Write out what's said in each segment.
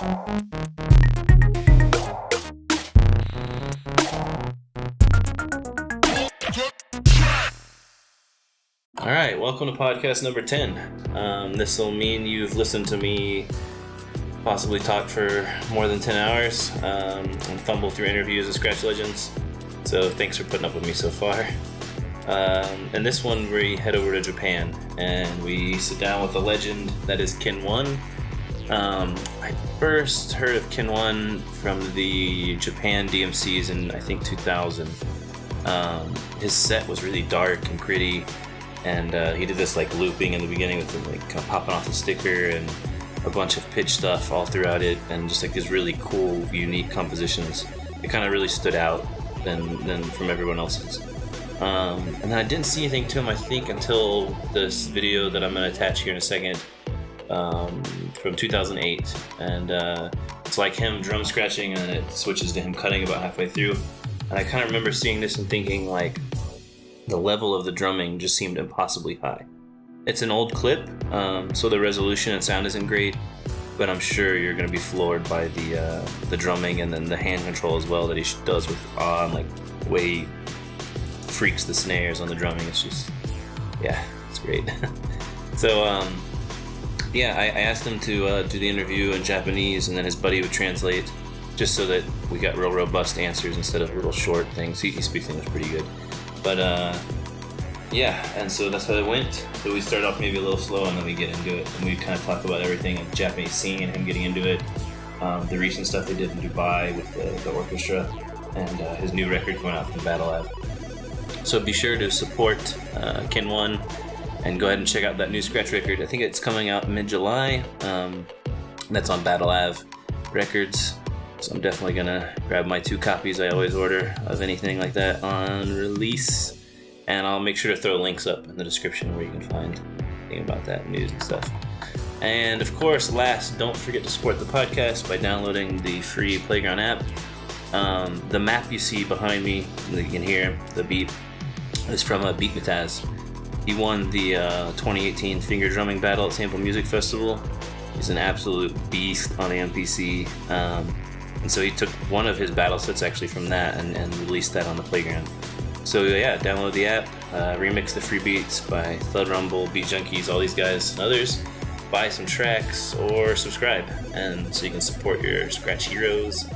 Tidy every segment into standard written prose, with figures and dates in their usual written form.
All right, welcome to podcast number 10. This will mean you've listened to me possibly talk for more than 10 hours and fumble through interviews with Scratch Legends. So thanks for putting up with me so far. And this one, we head over to Japan and we sit down with a legend that is Ken One. I first heard of Ken One from the Japan DMCs in, I think, 2000. His set was really dark and gritty. And he did this like looping in the beginning with him like kind of popping off the sticker and a bunch of pitch stuff all throughout it, and just like these really cool, unique compositions. It kind of really stood out than from everyone else's. And then I didn't see anything to him, I think, until this video that I'm going to attach here in a second from 2008. And it's like him drum scratching, and it switches to him cutting about halfway through. And I kind of remember seeing this and thinking like, the level of the drumming just seemed impossibly high. It's an old clip, so the resolution and sound isn't great, but I'm sure you're going to be floored by the drumming and then the hand control as well that he does with awe, and like the way he freaks the snares on the drumming. It's just, yeah, it's great. So, I asked him to do the interview in Japanese, and then his buddy would translate, just so that we got real robust answers instead of little short things. He speaks English pretty good. But and so that's how it went. So we start off maybe a little slow, and then we get into it, and we kind of talk about everything in the Japanese scene and him getting into it. The recent stuff they did in Dubai with the orchestra, and his new record coming out from Battle Ave. So be sure to support Ken One and go ahead and check out that new Scratch record. I think it's coming out mid-July. That's on Battle Ave Records. So I'm definitely gonna grab my 2 copies I always order of anything like that on release, and I'll make sure to throw links up in the description where you can find anything about that news and stuff. And of course, last, don't forget to support the podcast by downloading the free Playground app. The map you see behind me, you can hear the beat, is from Beatmataz. He won the 2018 Finger Drumming Battle at Sample Music Festival. He's an absolute beast on the MPC. And so he took one of his battle sets actually from that and released that on the Playground. So yeah, download the app, remix the free beats by Thud Rumble, Beat Junkies, all these guys and others. Buy some tracks or subscribe, and so you can support your Scratch heroes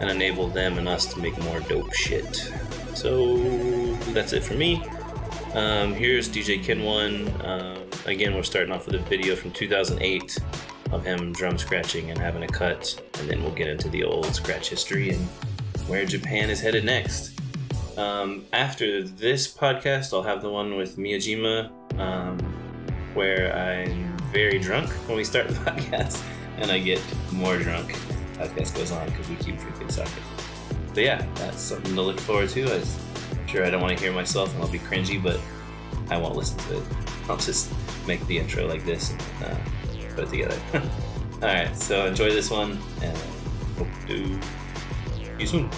and enable them and us to make more dope shit. So that's it for me. Here's DJ Ken One. Again, we're starting off with a video from 2008. Of him drum scratching and having a cut, and then we'll get into the old Scratch history and where Japan is headed next. After this podcast, I'll have the one with Miyajima, where I'm very drunk when we start the podcast, and I get more drunk as the podcast goes on because we keep drinking sake. So yeah, that's something to look forward to. I'm sure I don't want to hear myself and I'll be cringy, but I won't listen to it. I'll just make the intro like this and put it together. Alright, so enjoy this one, and hope to see you soon.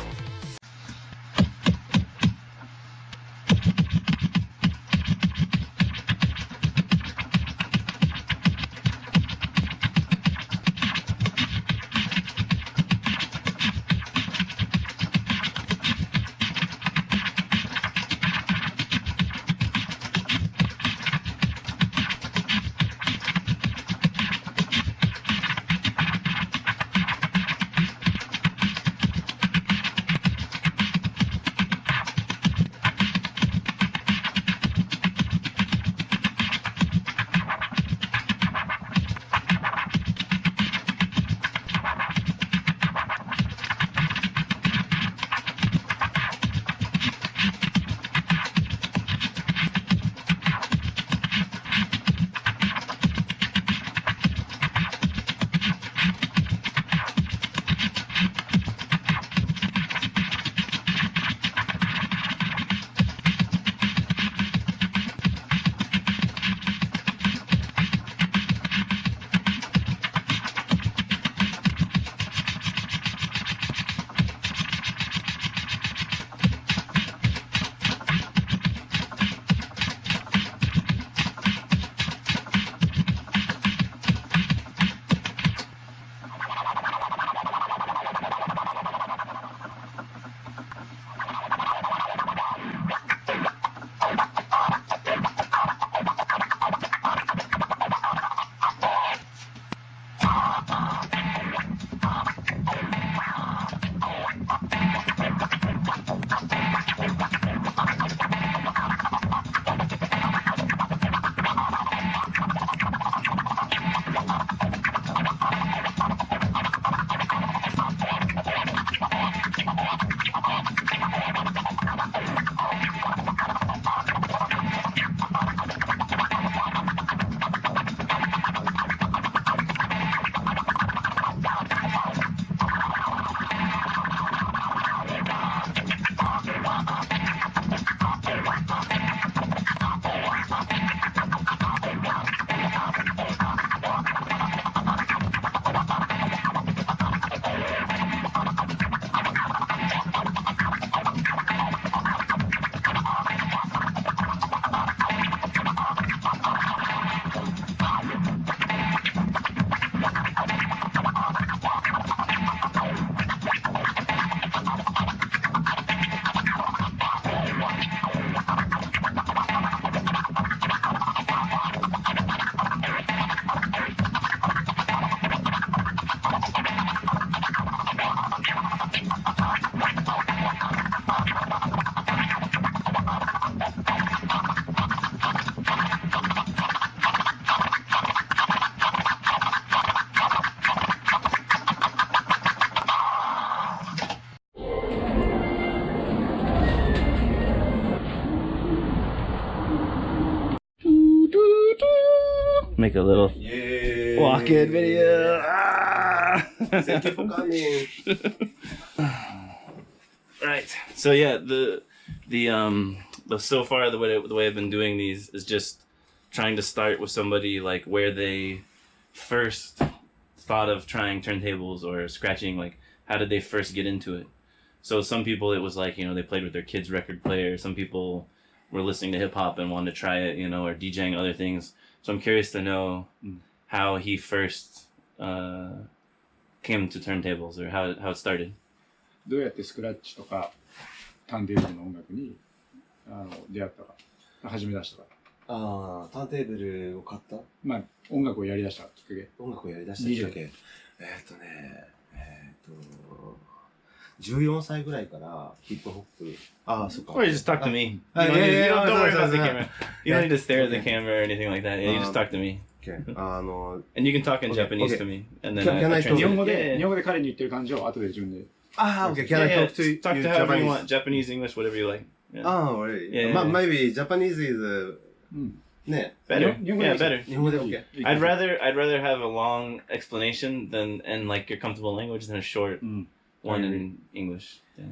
make a little Yay! walk-in video. Thank you for coming. Right. So yeah, the so far the way I've been doing these is just trying to start with somebody like where they first thought of trying turntables or scratching, like how did they first get into it. So some people it was like, they played with their kids' record player. Some people were listening to hip hop and wanted to try it, or DJing other things. So I'm curious to know how he first came to turntables or how it started. どうやってスクラッチとかターンテーブルの音楽に出会ったか、始め出したか。ターンテーブルを買った？まあ音楽をやり出したきっかけ。音楽をやり出したきっかけ。14歳ぐらいからヒップホップ。そっか。Or you just talk to me. You don't worry about the camera. You don't need to stare at the camera or anything like that. Yeah, you just talk to me. Okay. And you can talk in Japanese to me. And then Can I 日本語yeah. で彼に言ってる感じを後で自分で。Okay. Can I talk to you Talk to however you Japanese? want. Japanese, English, whatever you like. Yeah. Really? Yeah. Maybe Japanese is ね。 Better. 日本語で Yeah, いい better. 日本語で OK。I'd rather have a long explanation and like your comfortable language than a short one in English. Yeah.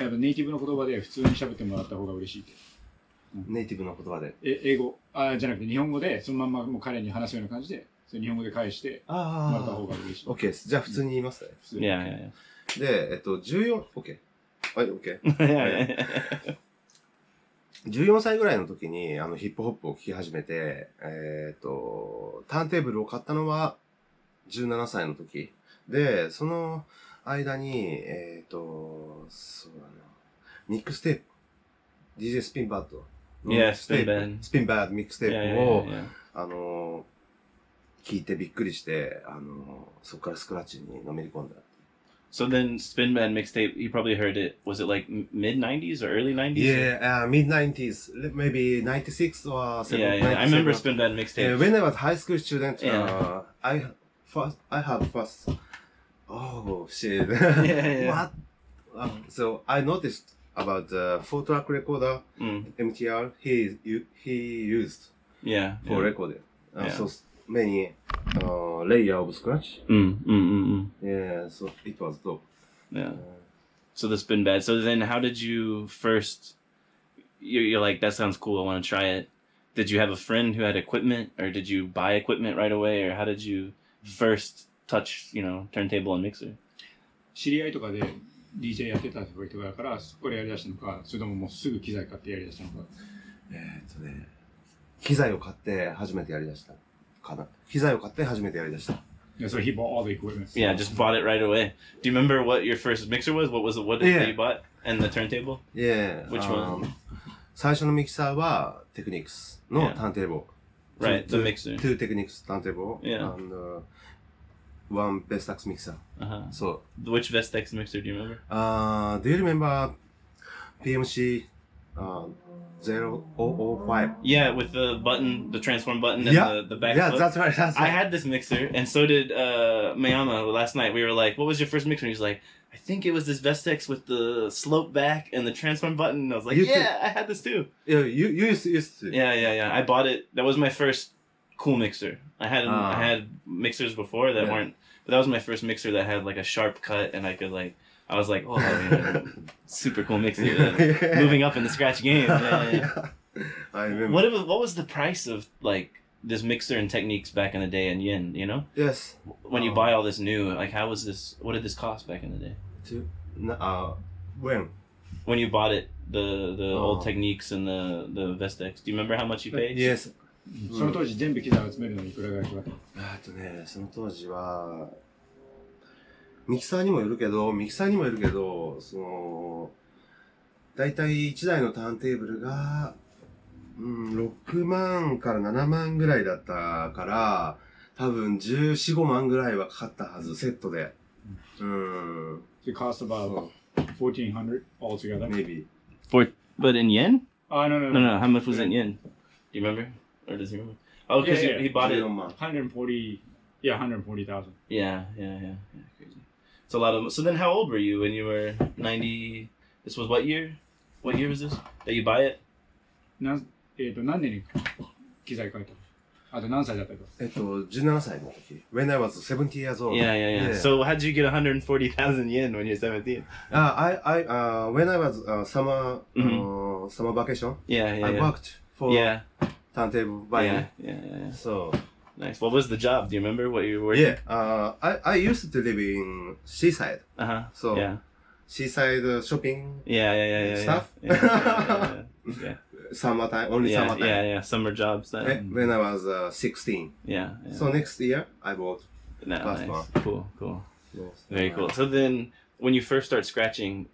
やっぱネイティブの言葉で普通に喋ってもらった方が嬉しいって。ネイティブの言葉で。英語じゃなくて日本語でそのまんまもう彼に話すような感じで、それ日本語で返してもらった方が嬉しい。OK です。じゃあ普通に言いますね。Yeah. で、14、OK。はい、OK。Yeah. 14歳ぐらいの時にヒップホップを聴き始めて、ターンテーブルを買ったのは17歳の時。で、その間に、そうだな、ミックステープ、DJ スピンバッドの Yeah, ステープ、スピンバッドミックステープを、聞いてびっくりして、そこからスクラッチにのめり込んだ。So then Spin Band mixtape, you probably heard it, was it like mid 90s or early 90s? Yeah, mid 90s, maybe 96 or 97. Yeah. I remember Spin Band mixtape. When I was high school student, Yeah. I had first. Oh shit! Yeah. What? So I noticed about the 4-track recorder MTR he used for recording. So many layer of scratch. Yeah, so it was dope. Yeah. So the Spin Band. So then how did you first, you're like, that sounds cool, I want to try it. Did you have a friend who had equipment, or did you buy equipment right away, or how did you first touch, turntable and mixer? 知り合いとかで DJ やってた人だからそこでやりだしたのか、それとももうすぐ機材買ってやりだしたのか。機材を買って初めてやりだしたかな。機材を買って初めてやりだした。So he bought all the equipment. Yeah, just bought it right away. Do you remember what your first mixer was? What did you bought? And the turntable? Yeah. Which one? 最初のミキサーはテクニックスのターンテーブル。Right, the mixer. 2 Technics turntable Yeah. and one Vestax mixer. So Which Vestax mixer do you remember? Do you remember PMC 0005? Yeah, with the button, the transform button and the back Yeah, flip. that's right. I had this mixer, and so did Mayama last night. We were like, what was your first mixer? And he was like, I think it was this Vestax with the slope back and the transform button. And I was like, I had this too. Yeah, you used to. Yeah. I bought it. That was my first cool mixer. I had mixers before that weren't, but that was my first mixer that had like a sharp cut, and I was like, super cool mixer. Moving up in the scratch game. Yeah. I remember. What was the price of like this mixer and techniques back in the day in yen, Yes. When you buy all this new, like what did this cost back in the day? When? When you bought it, the old techniques and the Vestax. Do you remember how much you paid? Yes. その当時全部機材を集めるのにいくらぐらいかかった？その当時はミキサーにもよるけど、だいたい1台のターンテーブルが、6万から7万ぐらいだったから、多分14、15万ぐらいはかかったはず、セットで。It cost about 1,400 altogether. Maybe. But in yen? No. How much was it in yen? Do you remember? Or does he remember? Oh, because he bought it. 140. Yeah, 140,000. Yeah. Crazy. It's a lot of. So then, how old were you when you were 90? This was what year? What year was this? That you buy it? 何年に機材変えた？あと何歳だったか。17歳の時。When I was 70 years old. Yeah, yeah, yeah. So how'd you get 140,000 yen when you're 17? When I was summer vacation, Yeah, yeah, I yeah. worked for turntable Yeah, violin. yeah. So, Nice. What was the job? Do you remember what you were working? I used to live in seaside. So, yeah. seaside shopping Yeah. stuff. Yeah. Summertime, only summertime. Yeah. Summer jobs then. When I was 16. Yeah. So next year, I bought Nice. one. Cool. Very cool. So then, when you first start scratching,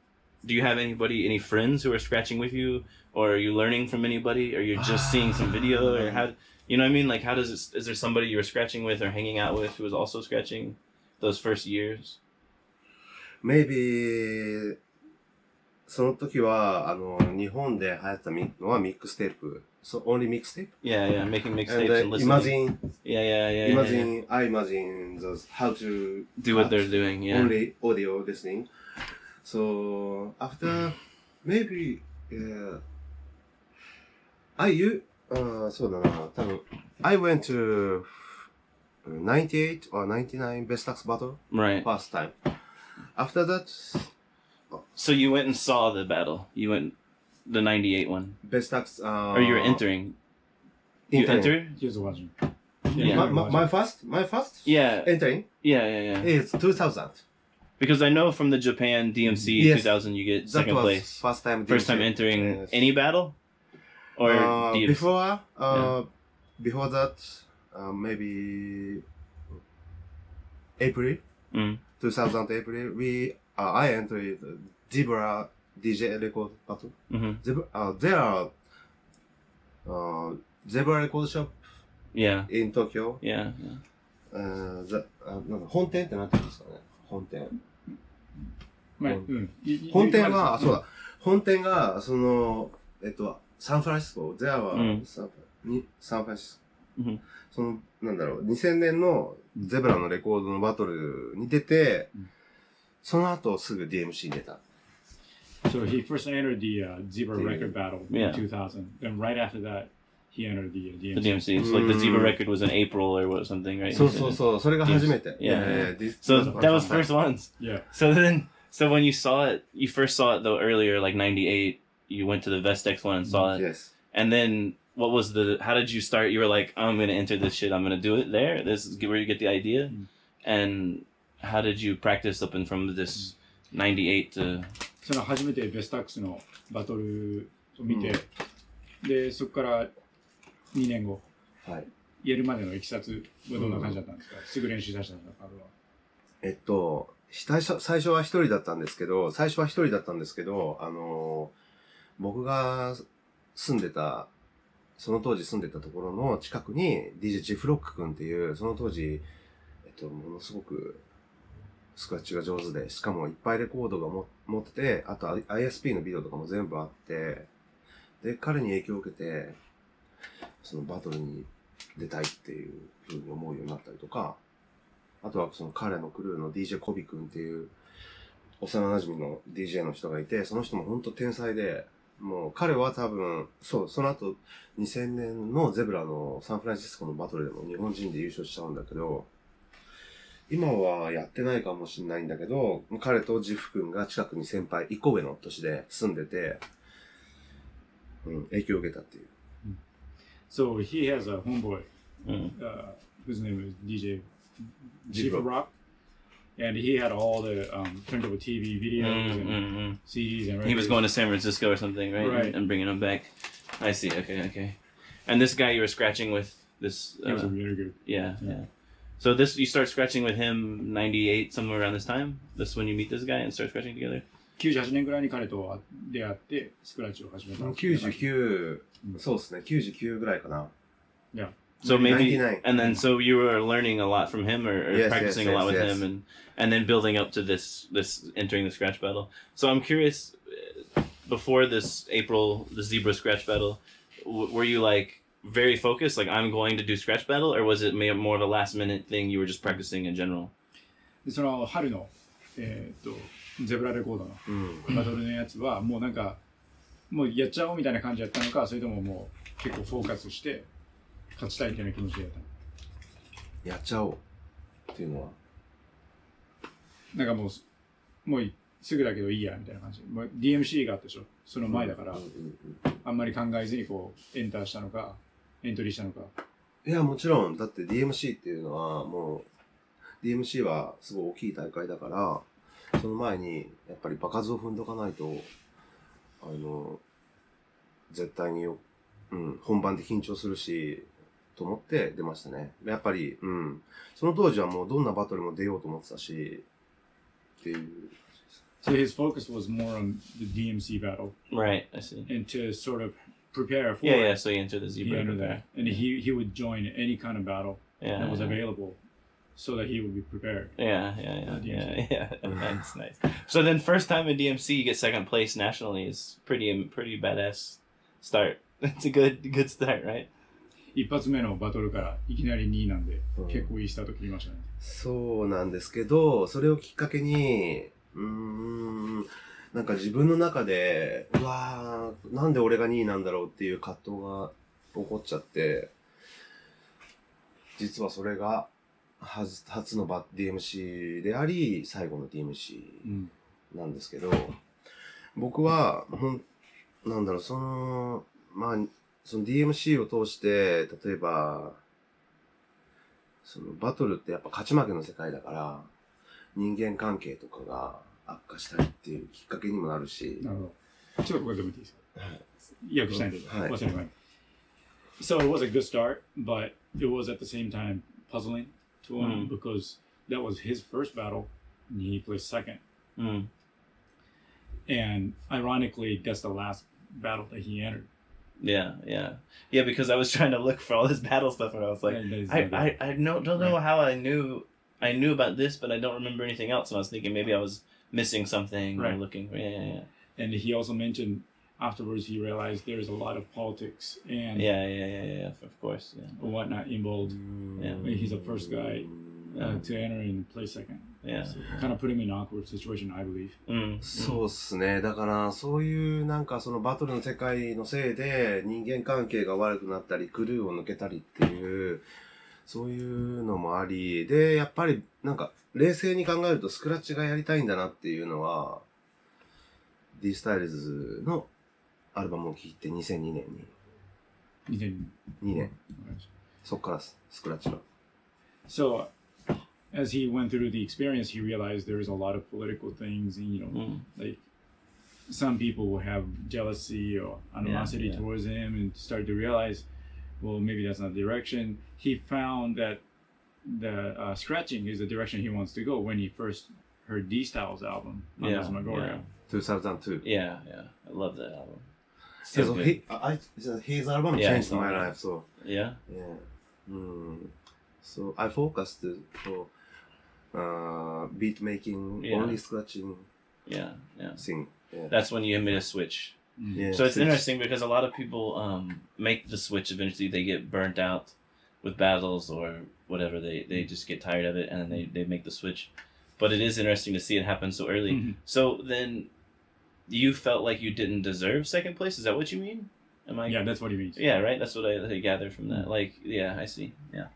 do you have any friends who are scratching with you, or are you learning from anybody, or you're just seeing some video, or how? You know what I mean? Like, is there somebody you were scratching with or hanging out with who was also scratching those first years? Maybe その時は日本で流行ったのはミックステープ。So only mixtape? Yeah, making mixtapes and listening. Imagine. Yeah. I imagine those how to do what they're doing. Yeah. Only audio listening. So after maybeそうだな、多分 I went to 98 or 99 Best Axe Battle. Right. First time. After that. So you went and saw the battle. You went the 98 one. Best Axe. Or you were entering. You entered? He was watching. Yeah. My first? Yeah. Entering? Yeah. It's 2000. Because I know from the Japan DMC 2000 you get second place. First time entering any battle? Or before that, maybe April, 2000 April, I entered Zebra DJ record battle. There are Zebra record shop in Tokyo. Yeah. 本店ってなんて言うんですかね。本店。本店は、そうだ。本店が、サンフランシスコ、ゼアはサンフランシスコ。2000年のゼブラのレコードのバトルに出て、その後すぐ DMC に出た。So he first entered the Zebra record battle in 2000. Then right after that, he entered the DMC. The DMC. So like the Zebra record was in April or something, right? そう。それが初めて。Yeah. So that was first ones. Yeah. So when you first saw it though earlier, like 98, you went to the Vestex one and saw it. Yes. And then how did you start? You were like, I'm going to enter this shit. I'm going to do it there. This is where you get the idea. And how did you practice up and from this 98 to... その初めてベスタックスのバトルを見て、で、そこから2年後、やるまでのいきさつはどんな感じだったんですか？すぐ練習させたのか、最初は一人だったんですけど、僕がその当時住んでたところの近くに DJ ジフロック君っていう、その当時、ものすごくスクラッチが上手で、しかもいっぱいレコードが持ってて、あと ISP のビデオとかも全部あって、で、彼に影響を受けて、そのバトルに出たいっていうふうに思うようになったりとか、あとはその彼のクルーの DJ コビ君っていう幼馴染の DJ の人がいて、その人も本当天才で、もう彼は多分、その後2000年のゼブラのサンフランシスコのバトルでも日本人で優勝しちゃうんだけど、今はやってないかもしれないんだけど、彼とジフ君が近くに先輩、1個上の年で住んでて、影響を受けたっていう。So he has a homeboy, whose name is DJ Jiva Rock, and he had all the turntable TV videos and CDs and records. He was going to San Francisco or something, right? And bringing them back. I see. Okay. And this guy you were scratching with, this... he was really good. Yeah. So you start scratching with him 98, somewhere around this time? This when you meet this guy and start scratching together? 98年ぐらいに彼と出会ってスクラッチを始めた。99、そうですね、99ぐらいかな。Yeah. So maybe, 99. and then so you were learning a lot from him, or practicing a lot with him, and then building up to this entering the scratch battle. So I'm curious, before this April, the Zebra scratch battle, were you like very focused, like I'm going to do scratch battle, or was it more of a last minute thing you were just practicing in general? でその春のゼブラレコードのバトルのやつはもうなんかもうやっちゃおうみたいな感じやったのか、それとももう結構フォーカスして勝ちたいっていうような気持ちでやったの？やっちゃおうっていうのは。なんかもうすぐだけどいいやみたいな感じ。もう DMC があったでしょ。その前だから、あんまり考えずにこうエントリーしたのか。いや、もちろん、だって DMC っていうのはもう、DMC はすごい大きい大会だから、その前にやっぱり場数を踏んどかないと、絶対に本番で緊張するし、と思って出ましたね。やっぱり、その当時はもうどんなバトルも出ようと思ってたし、っていう。So his focus was more on the DMC battle. Right, I see. And to sort of prepare for Yeah, it. so he entered the He zebra. entered that. And he would join any kind of battle that was available so that he would be prepared. Yeah. Nice. So then first time in DMC you get second place nationally is pretty badass start. It's a good start, right? 一発目のバトルからいきなり2位なんで、結構いいスタート切りましたね。そうなんですけど、それをきっかけに、なんか自分の中で、なんで俺が2位なんだろうっていう葛藤が起こっちゃって、実はそれが初のDMC であり、最後の DMC なんですけど、僕は、その DMC を通して、例えば、そのバトルってやっぱ勝ち負けの世界だから、人間関係とかが悪化したりっていうきっかけにもなるし。なるほど。ちょっとここで見ていいですか？訳しないで。はい。忘れない。So it was a good start, but it was at the same time puzzling to him because that was his first battle and he placed second. And ironically, that's the last battle that he entered. Yeah, because I was trying to look for all this battle stuff and I was like, I don't know how I knew about this, but I don't remember anything else. And I was thinking maybe I was missing something or looking. Yeah. And he also mentioned afterwards he realized there's a lot of politics and of course, whatnot involved. He's the first guy to enter and play second. So kind of put him in an awkward situation, I believe. そうっすね。だからそういうなんかそのバトルの世界のせいで人間関係が悪くなったりクルーを抜けたりっていうそういうのもありで、やっぱりなんか冷静に考えるとスクラッチがやりたいんだなっていうのは D スタイルズのアルバムを聴いて2002年に2年そっからスクラッチが So as he went through the experience, he realized there's a lot of political things, and like some people will have jealousy or animosity towards him, and start to realize, well, maybe that's not the direction. He found that the scratching is the direction he wants to go when he first heard D Styles album, Magoria. 2002. Yeah, I love that album. So his album changed my life. So so I focused on beat making, only scratching thing. That's when you made a switch. So it's interesting because a lot of people make the switch eventually. They get burnt out with battles or whatever. They just get tired of it and then they make the switch. But it is interesting to see it happen so early. So then you felt like you didn't deserve second place? Is that what you mean? Yeah, that's what he means. Yeah, right? That's what I gather from that. Like, yeah, I see. Yeah.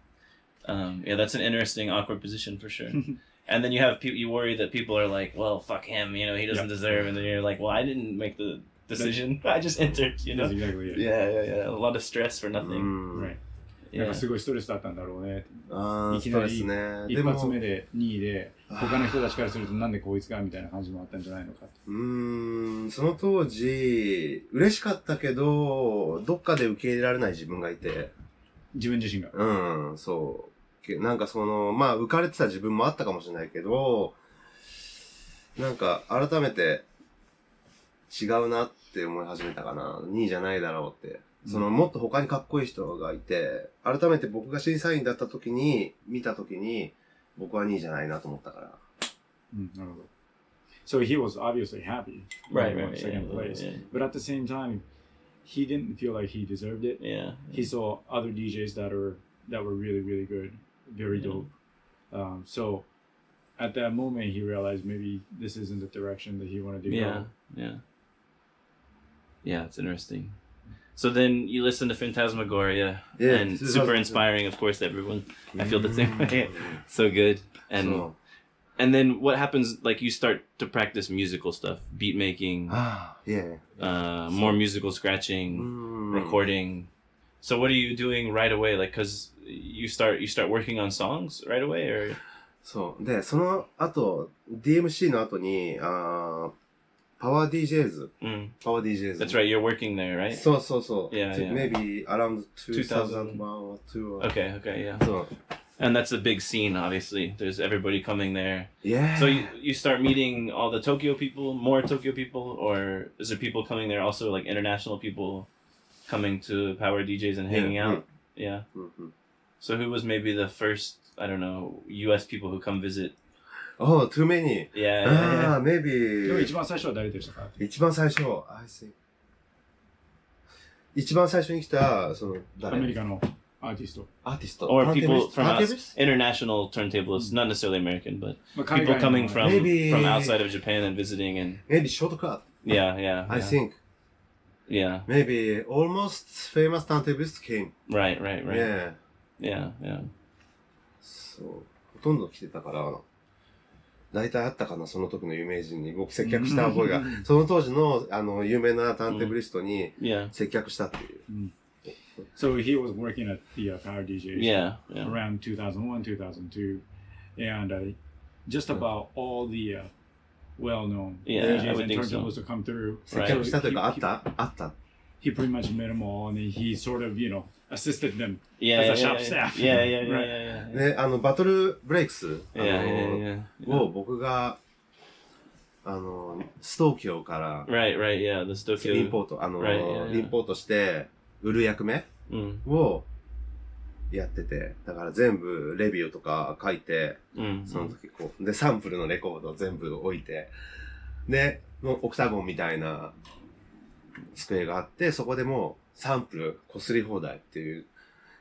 That's an interesting, awkward position for sure. And then you have people, you worry that people are like, well, fuck him, he doesn't deserve. And then you're like, well, I didn't make the decision. I just entered, That's exactly it. Yeah. A lot of stress for nothing. Right. なんかすごいストレスだったんだろうね。いきなり一発目で2位で、他の人たちからするとなんでこいつかみたいな感じもあったんじゃないのか。その当時、嬉しかったけど、どっかで受け入れられない自分がいて。自分自身が。そう。なんか浮かれてた自分もあったかもしれないけど、なんか改めて違うなって思い始めたかな。2位じゃないだろうって。もっと他にかっこいい人がいて、改めて僕が審査員だった時に、見た時に、僕は2位じゃないなと思ったから。なるほど。So he was obviously happy. Right, second place. But at the same time, he didn't feel like he deserved it. He saw other DJs that were really, really good, very dope. So at that moment, he realized maybe this isn't the direction that he wanted to go. Yeah, it's interesting. So then you listen to Phantasmagoria, Yeah, and super inspiring, of course, everyone. I feel the same way. So good. And then what happens, like you start to practice musical stuff, beat making, more musical scratching, recording. So what are you doing right away? Like, cause you start working on songs right away, or? そう。で、その後、DMC の後に、パワー DJs。パワー DJs. That's right, you're working there, right? そうそうそう。Yeah, yeah. Maybe around 2001 or 2 or... Okay, yeah. そう。 And that's a big scene, obviously. There's everybody coming there. Yeah. So you start meeting all the Tokyo people, more Tokyo people, or is there people coming there also, like international people coming to Power DJs and hanging out? Yeah. So who was maybe the first, I don't know, US people who come visit? Oh, too many. Yeah. Maybe. でも一番最初は誰でしたか？一番最初、I see. 一番最初に来た、その、誰？アメリカのアーティスト。Or people from international turntablists, not necessarily American, but people coming from outside of Japan and visiting and... Maybe shortcut. Yeah. I think. Yeah. Maybe almost famous turntablists came. Right. Yeah. そう。ほとんど来てたから、大体あったかな、その時の有名人に僕接客した覚えが、その当時の有名なターンテーブリストに接客したっていう。So he was working at the Power DJ around 2001, 2002, and just about all the well-known DJs and turntablists to come through. 接客したというか、あった。He pretty much met them all, and he sort of, assisted them as a shop staff. Yeah. で、バトルブレイクスを僕が、ストーキオから、Right, the Stokyo. インポート、インポートして、売る役目をやってて、だから全部レビューとか書いて、その時こう、で、サンプルのレコードを全部置いて、で、オクタゴンみたいな机があって、そこでもうサンプル擦り放題っていう、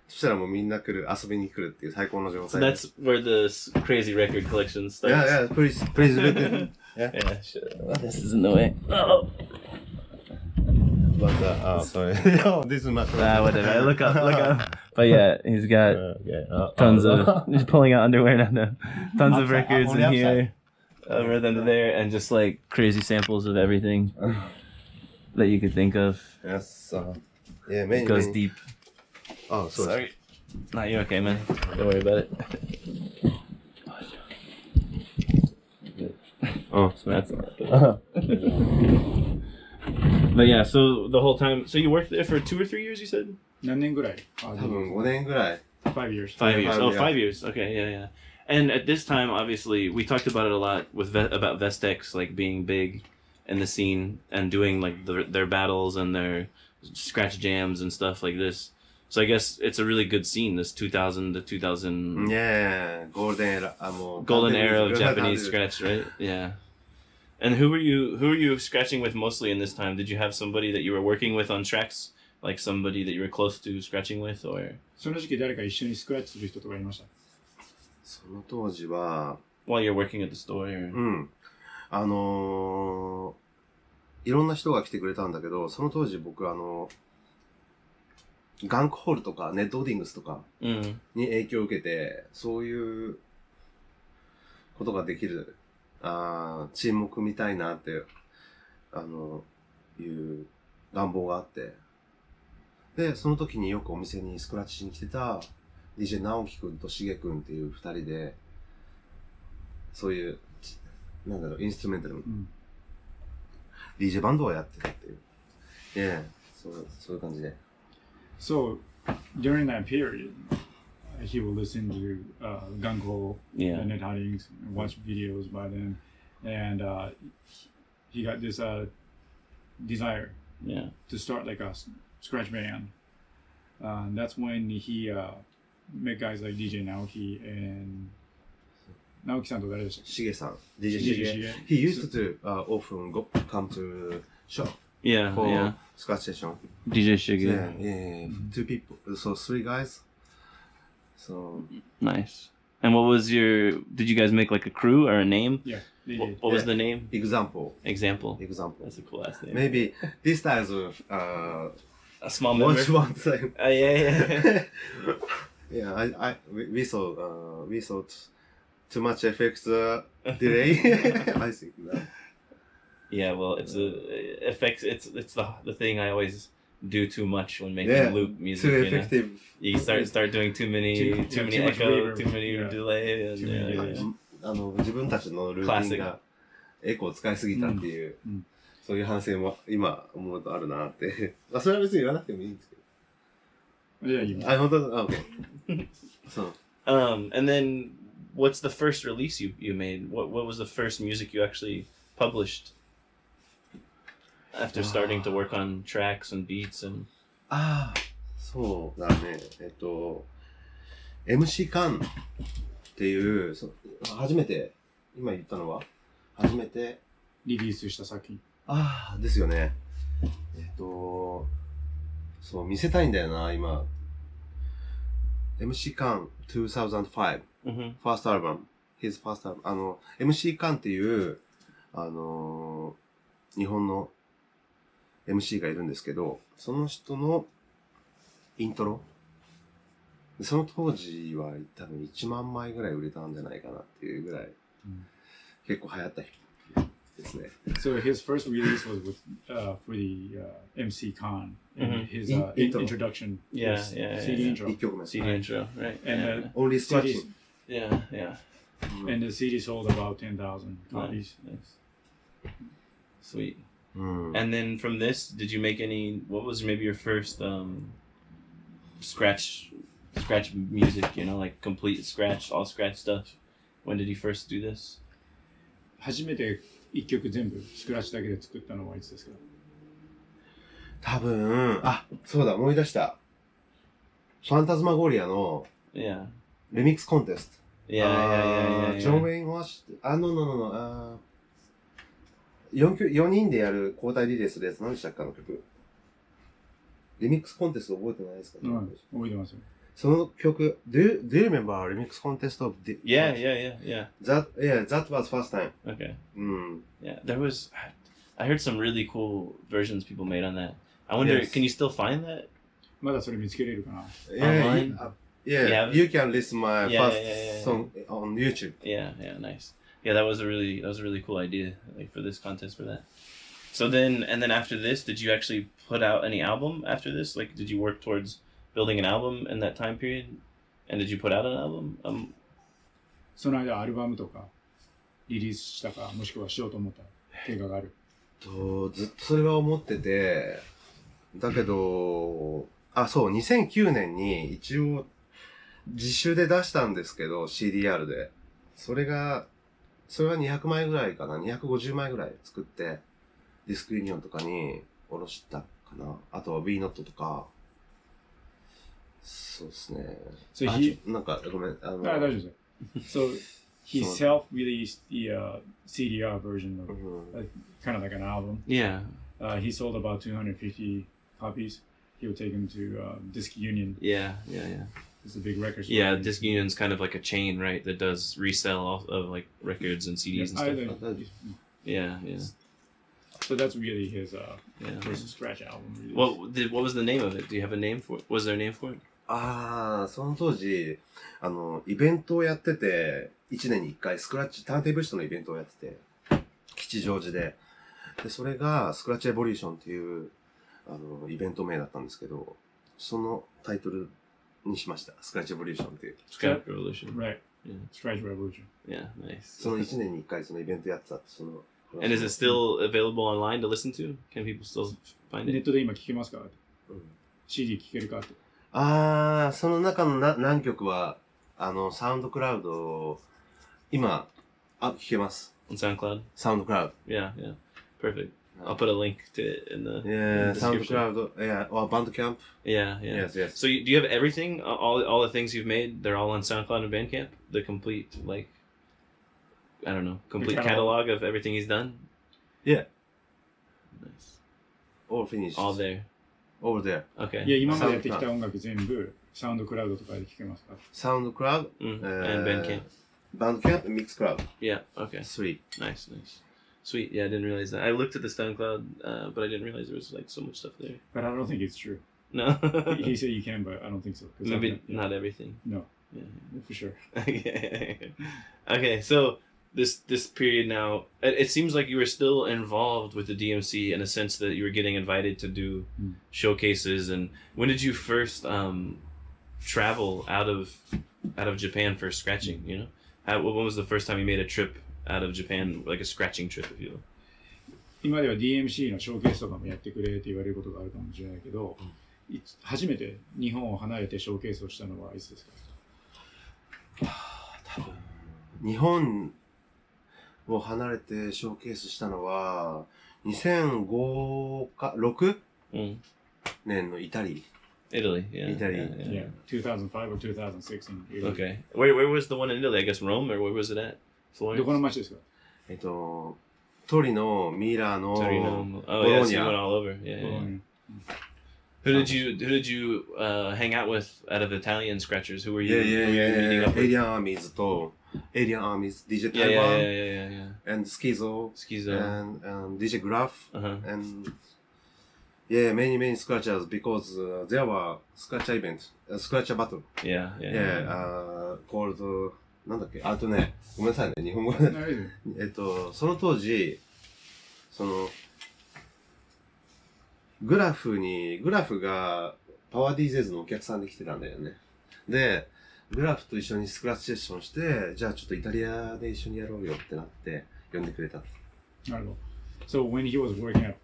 そしたらもうみんな遊びに来るっていう最高の状態。So that's where the crazy record collection starts. Yeah, please look at Yeah, sure. This is in the way. Oh. But, sorry. No, this is my whatever. Look up. But yeah, he's got tons of, he's pulling out underwear now. Tons of records in here, over them there, and just like crazy samples of everything that you could think of. Yes. Yeah, it goes deep. Oh, sorry. No, you're okay, man. Don't worry about it. Oh, so that's But yeah, so the whole time, so you worked there for 2 or 3 years, you said? 何年ぐらい？多分5年ぐらい。5 years. 5 years. Oh, 5 years. Okay, yeah. And at this time, obviously, we talked about it a lot about Vestex, like being big in the scene and doing like their battles and their scratch jams and stuff like this. So I guess it's a really good scene, this 2000 to 2000. Yeah, golden era of Japanese scratch, right? Yeah. And who were you scratching with mostly in this time? Did you have somebody that you were working with on tracks, like somebody that you were close to scratching with, or? その時期誰か一緒にスクラッチする人とかいました？その当時は While you're working at the store. Or... いろんな人が来てくれたんだけど、その当時僕ガンクホールとかネットオーディングスとかに影響を受けて、そういうことができるチームを組みたいなっていう願望があって、でその時によくお店にスクラッチしに来てた DJ 直樹くんとしげくんっていう2人でそういうインストゥルメンタル、DJ バンドをやってたっていう、そういう感じで。So during that period, he would listen to Gunko and Net Huntings and watch videos by them, and he got this desire to start like a scratch band. That's when he met guys like DJ Naoki and Naoki-sanと誰でしたっけ？しげさん、DJ しげ。He used to often come to shop. For scratch session. DJ Shige. Yeah. 2 people, so 3 guys. So nice. And what was did you guys make like a crew or a name? Yeah. What was the name? Example. That's a cool ass name. Maybe these styles of A small member. Watch one time. Yeah. Yeah, we thought too much effects delay. I think that. Yeah, well, it's affects. It's the thing I always do too much when making Yeah, loop music. too you know? effective. You start doing too many much echo, reverb. too many Yeah. delay, and Too many delays. 自分たちのルーティンがエコーを使いすぎたっていう、そういう反省も今思うとあるなって。それは別に言わなくてもいいんですけど。いや、いい。本当だ。OK。そう。And then what's the first release you made? What was the first music you actually published after starting to work on tracks and beats and? そうだね。MC カンっていう、初めて、今言ったのは、初めて、リリースした作品。ですよね。そう、見せたいんだよな、今。MC カン2005、Mm-hmm. first album, his first album. MC カンっていう、日本の MC がいるんですけど、その人のイントロ。その当時は多分1万枚ぐらい売れたんじゃないかなっていうぐらい、結構流行ったですね。So his first release was with for the MC Khan and his introduction. Yeah, CD intro. 1曲目。CD intro, right? And Only scratching. Yeah. And the CD sold about 10,000 copies. Nice. Sweet. うん。 And then from this, did you make any? What was maybe your first scratch music? You know, like complete scratch, all scratch stuff. When did you first do this? 初めて一曲全部スクラッチだけで作ったのはいつですか？多分、そうだ、思い出した。ファンタズマゴリアの Yeah. レミックスコンテスト。Yeah. ジョン・ウェイン・ワシの、4人でやる交代リレースでやつ何でしたっけ、あの曲。リミックスコンテスト覚えてないですか、覚えてますよ。その曲、do you remember remix contest of the... Yeah. That was first time. Okay. うん。 Yeah, there was. I heard some really cool versions people made on that. I wonder, Yes. can you still find that? まだそれ見つけれるかな？ Online? Yeah, Yeah. you can listen my Yeah, first yeah. song on YouTube. Yeah, nice. Yeah, that was a really cool idea, like for this contest for that. So then after this, did you actually put out any album after this? Like, did you work towards building an album in that time period? And did you put out an album? その間アルバムとかリリースしたか、もしくはしようと思った計画がある？ずっとそれは思ってて、だけど、そう、2009年に一応自主で出したんですけど、CDR で。それは200枚ぐらいかな、250枚ぐらい作って、ディスクユニオンとかに下ろしたかな。あとは WeNot とか、そうですね。なんか、ごめん、大丈夫ですよ。So he self-released the CDR version of kind of like an album. Yeah. He sold about 250 copies. He would take them to Disc Union. Yeah. It's a big record store. Yeah, Disc Union's kind of like a chain, right? That does resell of like records and CDs and stuff. Yeah. So that's really his first scratch album. Release. What was the name of it? Do you have a name for it? Was there a name for it? その当時、イベントをやってて、1年に1回スクラッチ、ターンテーブルシトのイベントをやってて、吉祥寺で。で、それがスクラッチエボリューションっていう、イベント名だったんですけど、そのタイトルにしました。スクラッチエボリューションっていう。Scratch Revolution. Right. Yeah. Scratch Revolution. Yeah, nice. その1年に1回そのイベントやってたって、And is it still available online to listen to? Can people still find ネッ it? トで今聴けますか？CD 聴けるかって。その中の何曲は、サウンドクラウド、今、聴けます。 On SoundCloud? サウンドクラウド。Yeah. Perfect. I'll put a link to it in the Yeah, description. SoundCloud, yeah, or Bandcamp. Yeah. Yes. So do you have everything? All the things you've made, they're all on SoundCloud and Bandcamp? The complete, like, I don't know, complete catalog of everything he's done? Yeah. Nice. All finished. All there. Over there. Okay. いや、今までやってきた音楽全部サウンドクラウドとかで聴けますか？ SoundCloud, And Bandcamp. Bandcamp, and Mixcloud. Yeah. Okay. 3. Nice. Sweet. Yeah, I didn't realize that. I looked at the SoundCloud, but I didn't realize there was like so much stuff there. But I don't think it's true. No. He said you can, but I don't think so. Maybe not everything. No. Yeah. For sure. Okay. Okay. So this period now, it seems like you were still involved with the DMC in a sense that you were getting invited to do showcases. And when did you first travel out of Japan for scratching? You know, when was the first time you made a trip out of Japan, like a scratching trip, if you will? 今では DMC のショーケースとかもやってくれって言われることがあるかもしれないけど、初めて日本を離れてショーケースをしたのはいつですか？多分日本を離れてショーケースしたのは2005か6年のイタリー。Italy, yeah. Yeah, 2005 or 2006 in Italy. Okay. Where was the one in Italy? I guess Rome, or where was it at? どこの町ですか？トリノ、ミラノ、 Torino. Oh, ボ yeah, ロ so ー you ニ went ャ。 all over. Yeah, yeah. Who did you hang out with out of the Italian scratchers? Who were you? Who were you meeting up with? エイリアンアーミーズと、エイリアンアーミーズ、DJ Yeah, 台 yeah, 湾、 yeah, yeah, yeah. and Schizo, Schizo. and DJ Graph, Uh-huh. and many scratchers because there were scratcher event, scratcher battle. Yeah, yeah. Called なんだっけ、ごめんなさいね、日本語で。その当時、グラフがパワー DJs のお客さんで来てたんだよね。で、グラフと一緒にスクラッチセッションして、じゃあちょっとイタリアで一緒にやろうよってなって呼んでくれた。なるほど。So when he was working at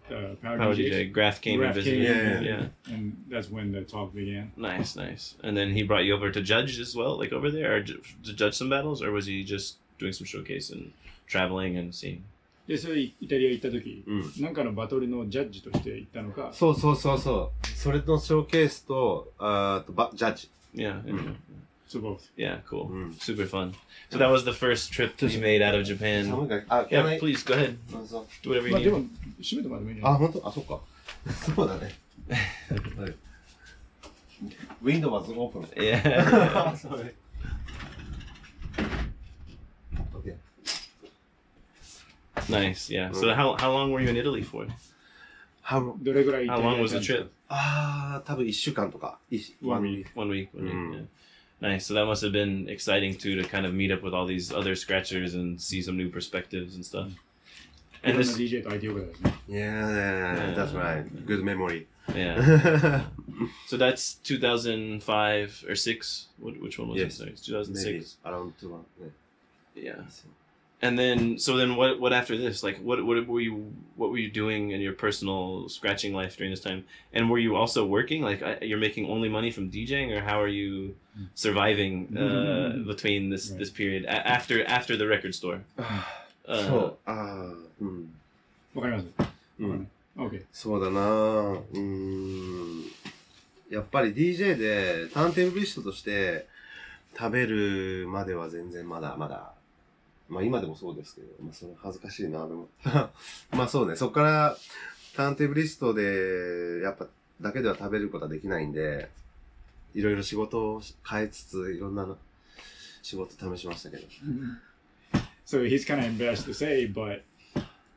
Power DJ, Graph came and visited. Yeah. And that's when the talk began. Nice. And then he brought you over to judge as well, like over there, or to judge some battles, or was he just doing some showcase and traveling and seeing? で、それイタリア行った時、なんかのバトルのジャッジとして行ったのか。そう。それのショーケースと、ジャッジ。Yeah. So both. Yeah, cool. Super fun. So that was the first trip that you made out of Japan. Yeah, please, go ahead. Do whatever you まあで need. も、閉めてもらってもいいんじゃない？本当？そっか。そうだね。Window was open. Yeah. Sorry. Okay. Nice, yeah. So how long were you in Italy for? どれぐらい How long was the trip? 多分1週間とか。One week. One week, yeah. Nice. So that must have been exciting too, to kind of meet up with all these other scratchers and see some new perspectives and stuff. いろ And んな this, DJ と相手よかったですね。Yeah, that's right. Good memory. yeah. So that's 2005 or 6. Which one was it? Yes. Sorry, it's Maybe 2006. around 2 months. Yeah. And then, what after this? Like, what were you doing in your personal scratching life during this time? And were you also working? Like, you're making only money from DJing, or how are you surviving between this period after the record store? そう。わかります。OK。そうだな。やっぱり DJ でターンテーブリストとして食べるまでは全然まだ。まあ今でもそうですけど、まあそれ恥ずかしいな、でも。まあそうね、そこからターンテーブリストでやっぱだけでは食べることはできないんで、いろいろ仕事を変えつつ、いろんな仕事試しましたけど。So he's kind of embarrassed to say, but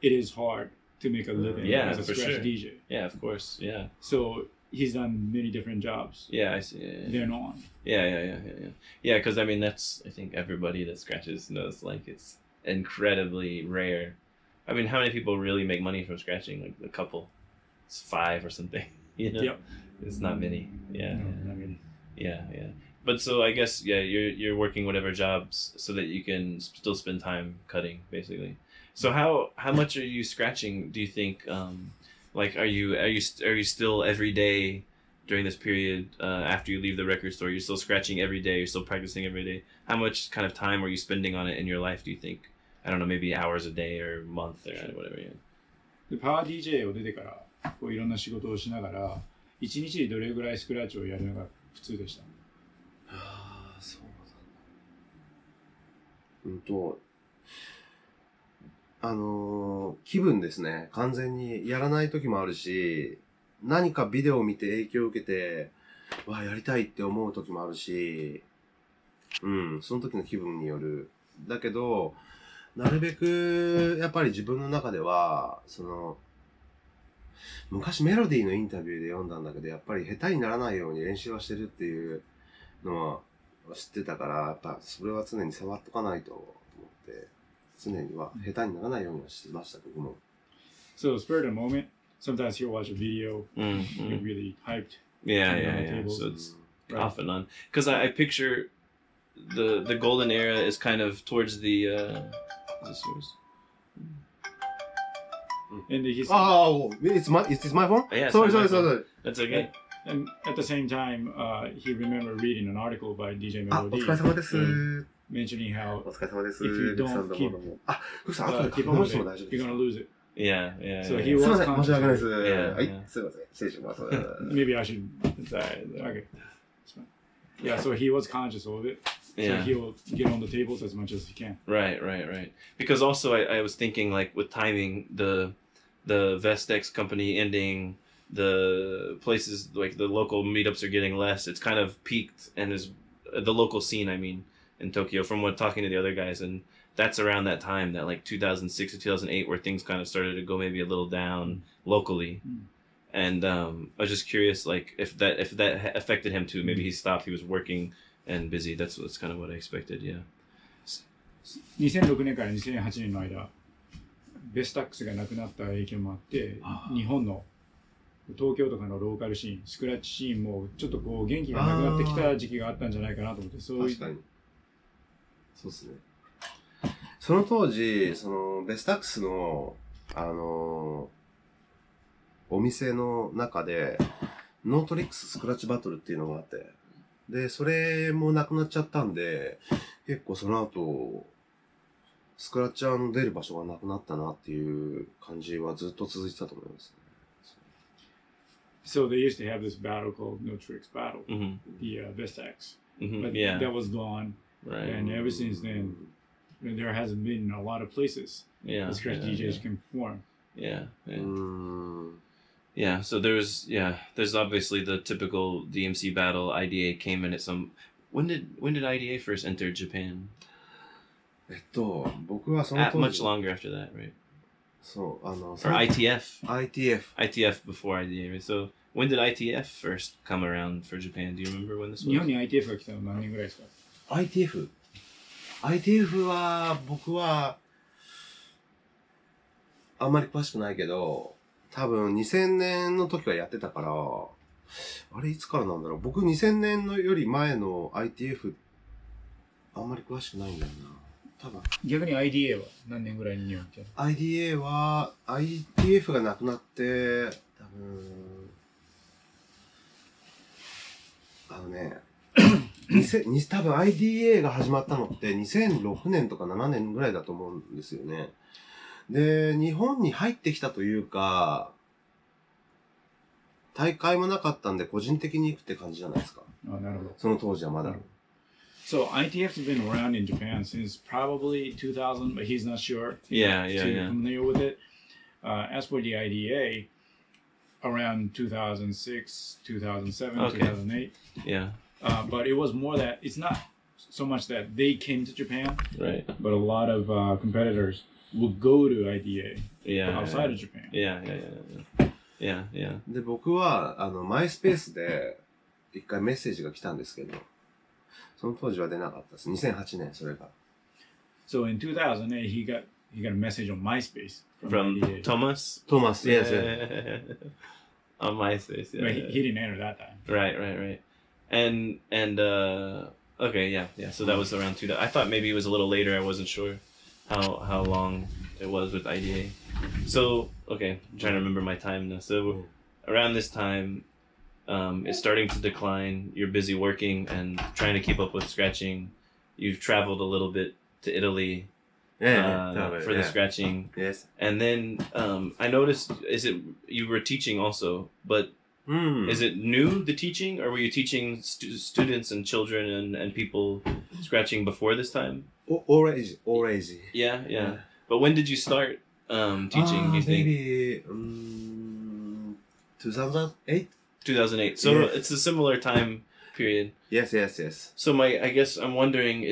it is hard to make a living as a scratch DJ. Yeah, of course. Yeah. So he's done many different jobs. Yeah, I see. Then on. Yeah. Yeah, because I mean, I think everybody that scratches knows, like, it's incredibly rare. I mean, how many people really make money from scratching? Like a couple. It's 5 or something. You know? Yep. It's not many. Yeah. No, not many. Yeah. But so I guess, you're working whatever jobs so that you can still spend time cutting, basically. So how much are you scratching, do you think? Like, are you still every day during this period, after you leave the record store, you're still scratching every day, you're still practicing every day? How much kind of time are you spending on it in your life, do you think? I don't know, maybe hours a day or month or whatever. Yeah. で、パワー DJ を出てからこういろんな仕事をしながら、1日にどれぐらいスクラッチをやるのが普通でした？そうなんだ。気分ですね。完全にやらない時もあるし、何かビデオを見て影響を受けて、やりたいって思う時もあるし、その時の気分による。だけど、なるべく、やっぱり自分の中では、昔メロディーのインタビューで読んだんだけど、やっぱり下手にならないように練習はしてるっていうのは知ってたから、やっぱそれは常に触っとかないと思って、常には下手にならないようにはしてました、僕も。So, spur of the moment, sometimes he'll watch a video, get really hyped. Yeah. So it's off and on. Because I picture the golden era is kind of towards the. Is this yours? And he's it's my phone? Yeah, it's sorry. That's okay. and at the same time, he remembered reading an article by DJ お Melody 疲れ様です。 mentioning how お疲れ様です。 if you ルクさん don't どう keep もどうも。ルクさん、後で keep 確認 on しても it, 大丈夫で you're す gonna。lose it. Yeah. So yeah. he すいま was せん、申し訳ないです。 Yeah, はい yeah.、すいません、失礼します。 Maybe I should. It's alright. Okay. It's fine. Yeah, so he was conscious of it. So Yeah. he'll get on the tables as much as he can. Right. Because also I was thinking like with timing the Vestex company ending, the places like the local meetups are getting less. It's kind of peaked and is the local scene. I mean, in Tokyo, from what talking to the other guys, and that's around that time that like 2006 or 2008 where things kind of started to go maybe a little down locally. And I was just curious, like if that affected him too. Maybe he stopped. He was working and busy. That's kind of what I expected. Yeah. 2006年から2008年の間、ベスタックスがなくなった影響もあって、日本の東京とかのローカルシーン、スクラッチシーンもちょっとこう元気がなくなってきた時期があったんじゃないかなと思って、そういう。確かに。そうですね。その当時、そのベスタックスのお店の中でノートリックススクラッチバトルっていうのがあって、でそれもなくなっちゃったんで、結構その後スクラッチャーの出る場所がなくなったなっていう感じはずっと続いてたと思います、ね。So they used to have this battle called No Tricks Battle, Mm-hmm. the Vestax, Mm-hmm. but Yeah. that was gone, Right. and ever since then, there hasn't been a lot of places Yeah. the scratch DJs can perform. Yeah. うーん。 Yeah, so there's obviously the typical DMC battle. IDA came in at some. When did IDA first enter Japan? 僕はその当 Much 時 longer after that, right? そう、Or ITF. ITF before IDA, right? So when did ITF first come around for Japan? Do you remember when this 日本 was? に ITF が来たの何年ぐらいですか？ ITF は僕はあんまり詳しくないけど、多分2000年の時はやってたから、あれいつからなんだろう。僕2000年のより前の ITF あんまり詳しくないんだよな。多分逆に IDA は何年ぐらいに日本来たの？ IDA は ITF がなくなって多分多分 IDA が始まったのって2006年とか7年ぐらいだと思うんですよね。で、日本に入ってきたというか、大会もなかったんで個人的に行くって感じじゃないですか。あ、なるほど。その当時はまだ。So ITF's been around in Japan since probably 2000, but he's not sure. Yeah. Familiar with it. As for the IDA, around 2006, 2007, Okay. 2008. Yeah. But it was more that it's not so much that they came to Japan, Right. but a lot of competitors would go to IDA Yeah. outside of Japan. Yeah. で、僕は、マイスペースで一回メッセージが来たんですけど、その当時は出なかったです。2008年、それが。So in 2008, he got a message on MySpace From IDA. Thomas. トーマス、yes, On MySpace. Yeah. But he didn't enter that time. Right. And okay, yeah. So that was around 2000. I thought maybe it was a little later. I wasn't sure how long it was with IDA. So okay, I'm trying to remember my time now. So around this time, it's starting to decline. You're busy working and trying to keep up with scratching. You've traveled a little bit to Italy for the scratching. Yes. And then I noticed, you were teaching also, but is it new, the teaching, or were you teaching students and children and people scratching before this time? Always. Yeah. But when did you start teaching, do you think? Maybe 2008? 2008. So Yeah. it's a similar time period. Yes. So I guess I'm wondering,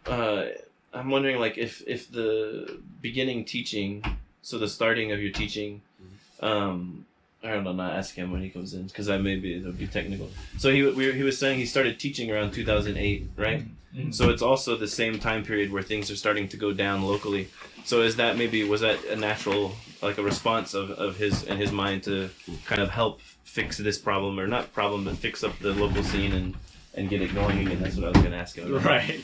I'm wondering like if the beginning teaching, so the starting of your teaching, I don't know, not ask him when he comes in because maybe it'll be technical. So he was saying he started teaching around 2008, right? Mm-hmm. So it's also the same time period where things are starting to go down locally. So was that a natural, like a response of his and his mind to kind of help fix this problem, or not problem, but fix up the local scene and get it going again? That's what I was going to ask him about. Right.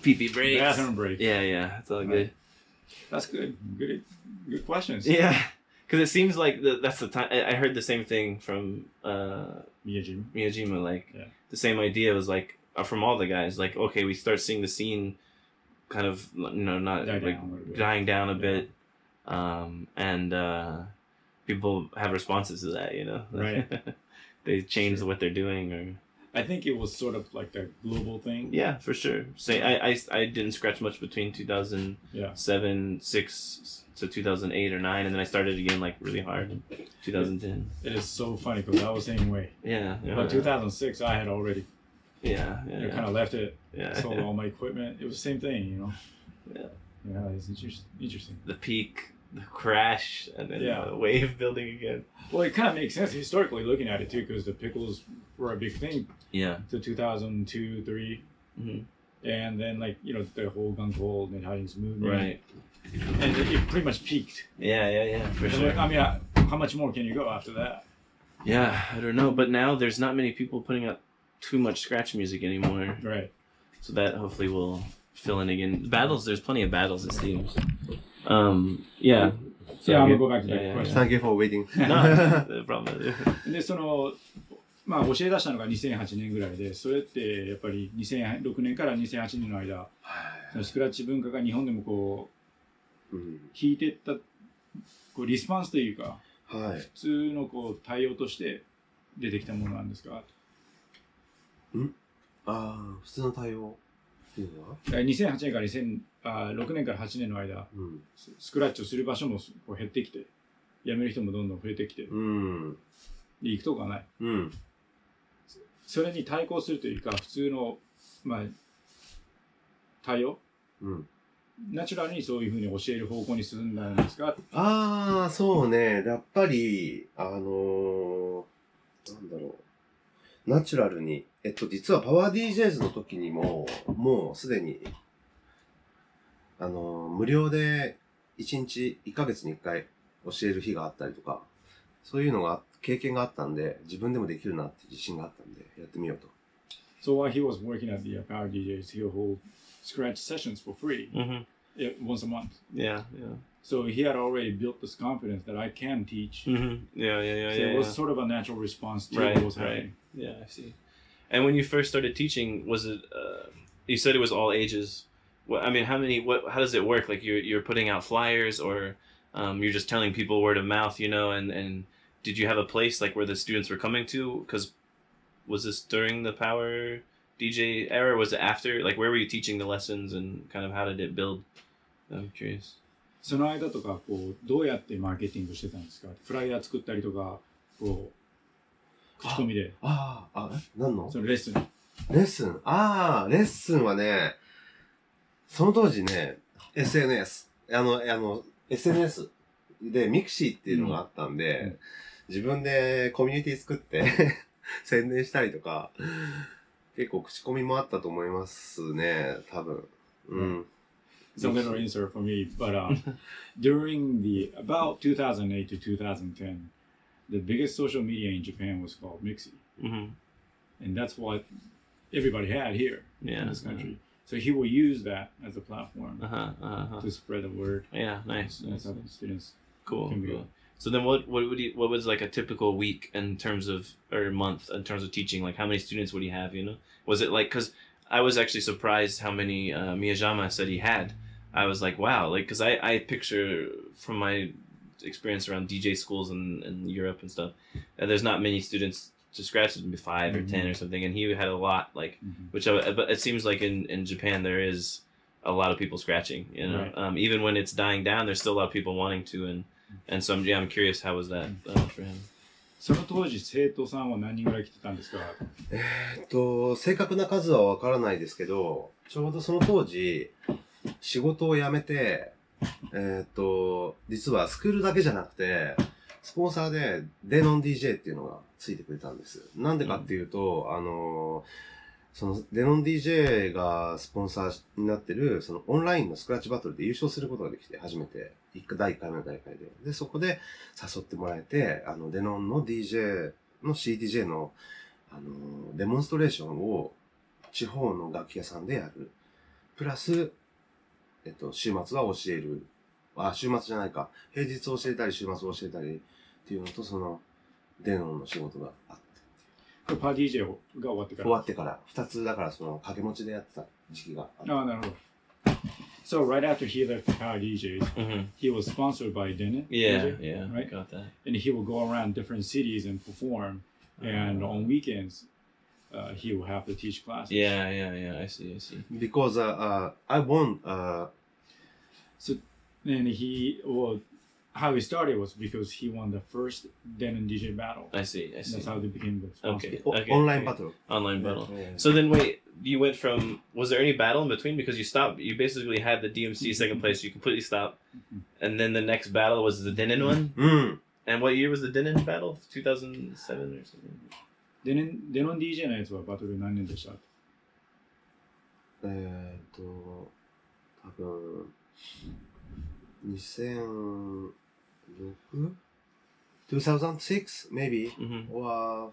Pee-pee breaks. Bathroom break. Yeah, it's all good. That's good. Good questions. Yeah. Because it seems like that's the time. I heard the same thing from Miyajima. Like Yeah. the same idea was like from all the guys. Like, okay, we start seeing the scene kind of not dying down a bit, and people have responses to that. Right. They change what they're doing, or I think it was sort of like a global thing. yeah, for sure. Say I didn't scratch much between 2007, 6 to 2008 or 9, and then I started again like really hard in 2010. It is so funny because I was the same way. Yeah. But 2006, I had already kind of left it. Sold all my equipment. It was the same thing, Yeah, it's interesting. The peak, the crash, and then the wave building again. Well, it kind of makes sense historically looking at it too, because the pickles were a big thing. Yeah. To 2002, 3, and then the whole gung-ho Mentorship movement. Right. And it pretty much peaked. Yeah, for sure. I mean, how much more can you go after that? Yeah, I don't know. But now there's not many people putting out too much scratch music anymore. Right. So that hopefully will fill in again. Battles, there's plenty of battles, it seems. Yeah. So I'm going to go back to the question. Thank you for waiting. No problem. で、教え出したのが2008年ぐらいで、それってやっぱり2006年から2008年の間、スクラッチ文化が日本でも弾いてったリスポンスというか、普通の対応として出てきたものなんですか？普通の対応っていうのは？2008年から6年から8年の間、スクラッチをする場所も減ってきて、辞める人もどんどん増えてきて、行くとこがない。それに対抗するというか、普通の、対応、ナチュラルにそういうふうに教える方向に進んだんですか？そうね。やっぱり、なんだろう。ナチュラルに。実はパワー DJs の時にも、もうすでに、無料で1日、1ヶ月に1回教える日があったりとか、そういうのが、経験があったんで、自分でもできるなって自信があったんで、やってみようと。So while he was working at the Power DJs, he'll hold scratch sessions for free once a month. Yeah. So he had already built this confidence that I can teach. Yeah. So it was sort of a natural response to what was happening. Yeah, I see. And when you first started teaching, was it? You said it was all ages. I mean, how does it work? Like you're putting out flyers, or you're just telling people word of mouth, and did you have a place like where the students were coming to? Because was this during the Power DJ era? Or was it after? Like, where were you teaching the lessons, and kind of how did it build? I'm curious. その間とかどうやってマーケティングしてたんですか？フライヤー作ったりとか口コミで。何の？そのレッスン。レッスンはね、その当時ね、SNS でミクシーっていうのがあったんで、自分でコミュニティ作って宣伝したりとか、結構口コミもあったと思いますね、多分。So little answer for me, but during about 2008 to 2010, the biggest social media in Japan was called Mixi, and that's what everybody had here in this country. So he will use that as a platform to spread the word. Yeah, nice. That's how the students cool. can go. So then, what was like a typical week in terms of, or month in terms of teaching? Like, how many students would he have? Was it like, because I was actually surprised how many Miyajima said he had. I was like, wow, like, because I picture from my experience around DJ schools in Europe and stuff, and there's not many students to scratch, maybe 5 or 10 or something, and he had a lot, like, but it seems like in Japan there is a lot of people scratching, Right. Even when it's dying down, there's still a lot of people wanting to, and so I'm curious, how was that for him? その当時生徒さんは何人ぐらい来てたんですか？正確な数はわからないですけど、ちょうどその当時、仕事を辞めて、実はスクールだけじゃなくて、スポンサーでデノン DJ っていうのがついてくれたんです。なんでかっていうと、そのデノン DJ がスポンサーになってる、そのオンラインのスクラッチバトルで優勝することができて、初めて、第1回目の大会で。で、そこで誘ってもらえて、デノンの DJ の CDJ の、デモンストレーションを地方の楽器屋さんでやる。プラス、週末は教える。週末じゃないか。平日教えたり、週末教えたりっていうのと、その、デノンの仕事があって。パー DJ が終わってから。終わってから。2つだから、その、掛け持ちでやってた時期があった。ああ、なるほど。So right after he left the Power DJs, he was sponsored by Denon. Yeah, DJ, yeah, right? Got that. And he will go around different cities and perform. And on weekends, he will have to teach classes. Yeah. I see. Because I won. So then how he started was because he won the first Denon DJ battle. I see. That's how they became the sponsor. Okay. Online battle. Online battle. Yeah. So then wait, you went from, was there any battle in between? Because you stopped, you basically had the DMC second place, you completely stopped. And then the next battle was the Denon one? And what year was the Denon battle? 2007 or something? デノン DJ のやつはバトル何年でした？多分、2006? 2006 maybe? Or,